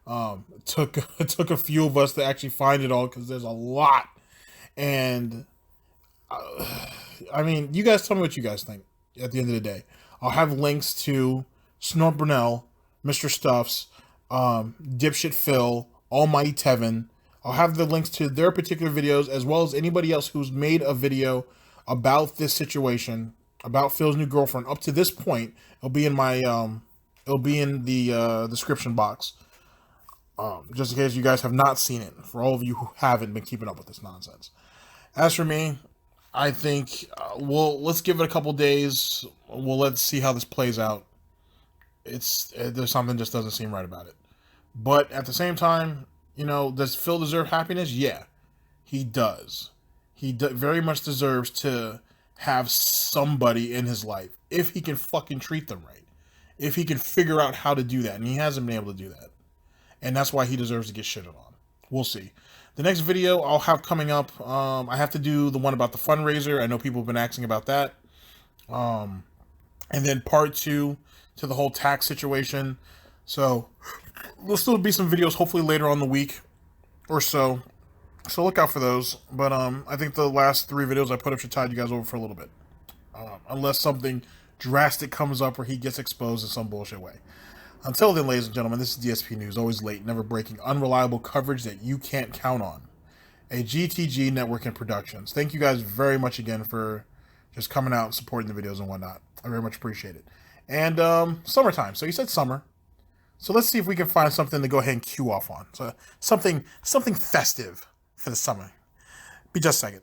It took a few of us to actually find it all because there's a lot. And I mean, you guys tell me what you guys think at the end of the day. I'll have links to Snort Burnell, Mr. Stuffs, DipShitPhil, Almighty Tevin. I'll have the links to their particular videos as well as anybody else who's made a video about this situation, about Phil's new girlfriend up to this point. It'll be in my it'll be in the description box. Just in case you guys have not seen it, for all of you who haven't been keeping up with this nonsense. As for me, I think let's give it a couple days. Let's see how this plays out. There's something just doesn't seem right about it. But at the same time, you know, does Phil deserve happiness? Yeah, he does. He very much deserves to have somebody in his life if he can fucking treat them right. If he can figure out how to do that, and he hasn't been able to do that. And that's why he deserves to get shitted on. We'll see. The next video I'll have coming up, I have to do the one about the fundraiser. I know people have been asking about that. And then part 2 to the whole tax situation. So there'll still be some videos hopefully later on the week or so. So look out for those. But I think the last 3 videos I put up should tide you guys over for a little bit. Unless something drastic comes up where he gets exposed in some bullshit way. Until then, ladies and gentlemen, this is DSP News, always late, never breaking, unreliable coverage that you can't count on. A GTG network and productions. Thank you guys very much again for just coming out and supporting the videos and whatnot. I very much appreciate it. And summertime. So you said summer. So let's see if we can find something to go ahead and cue off on. So something festive for the summer. Be just a second.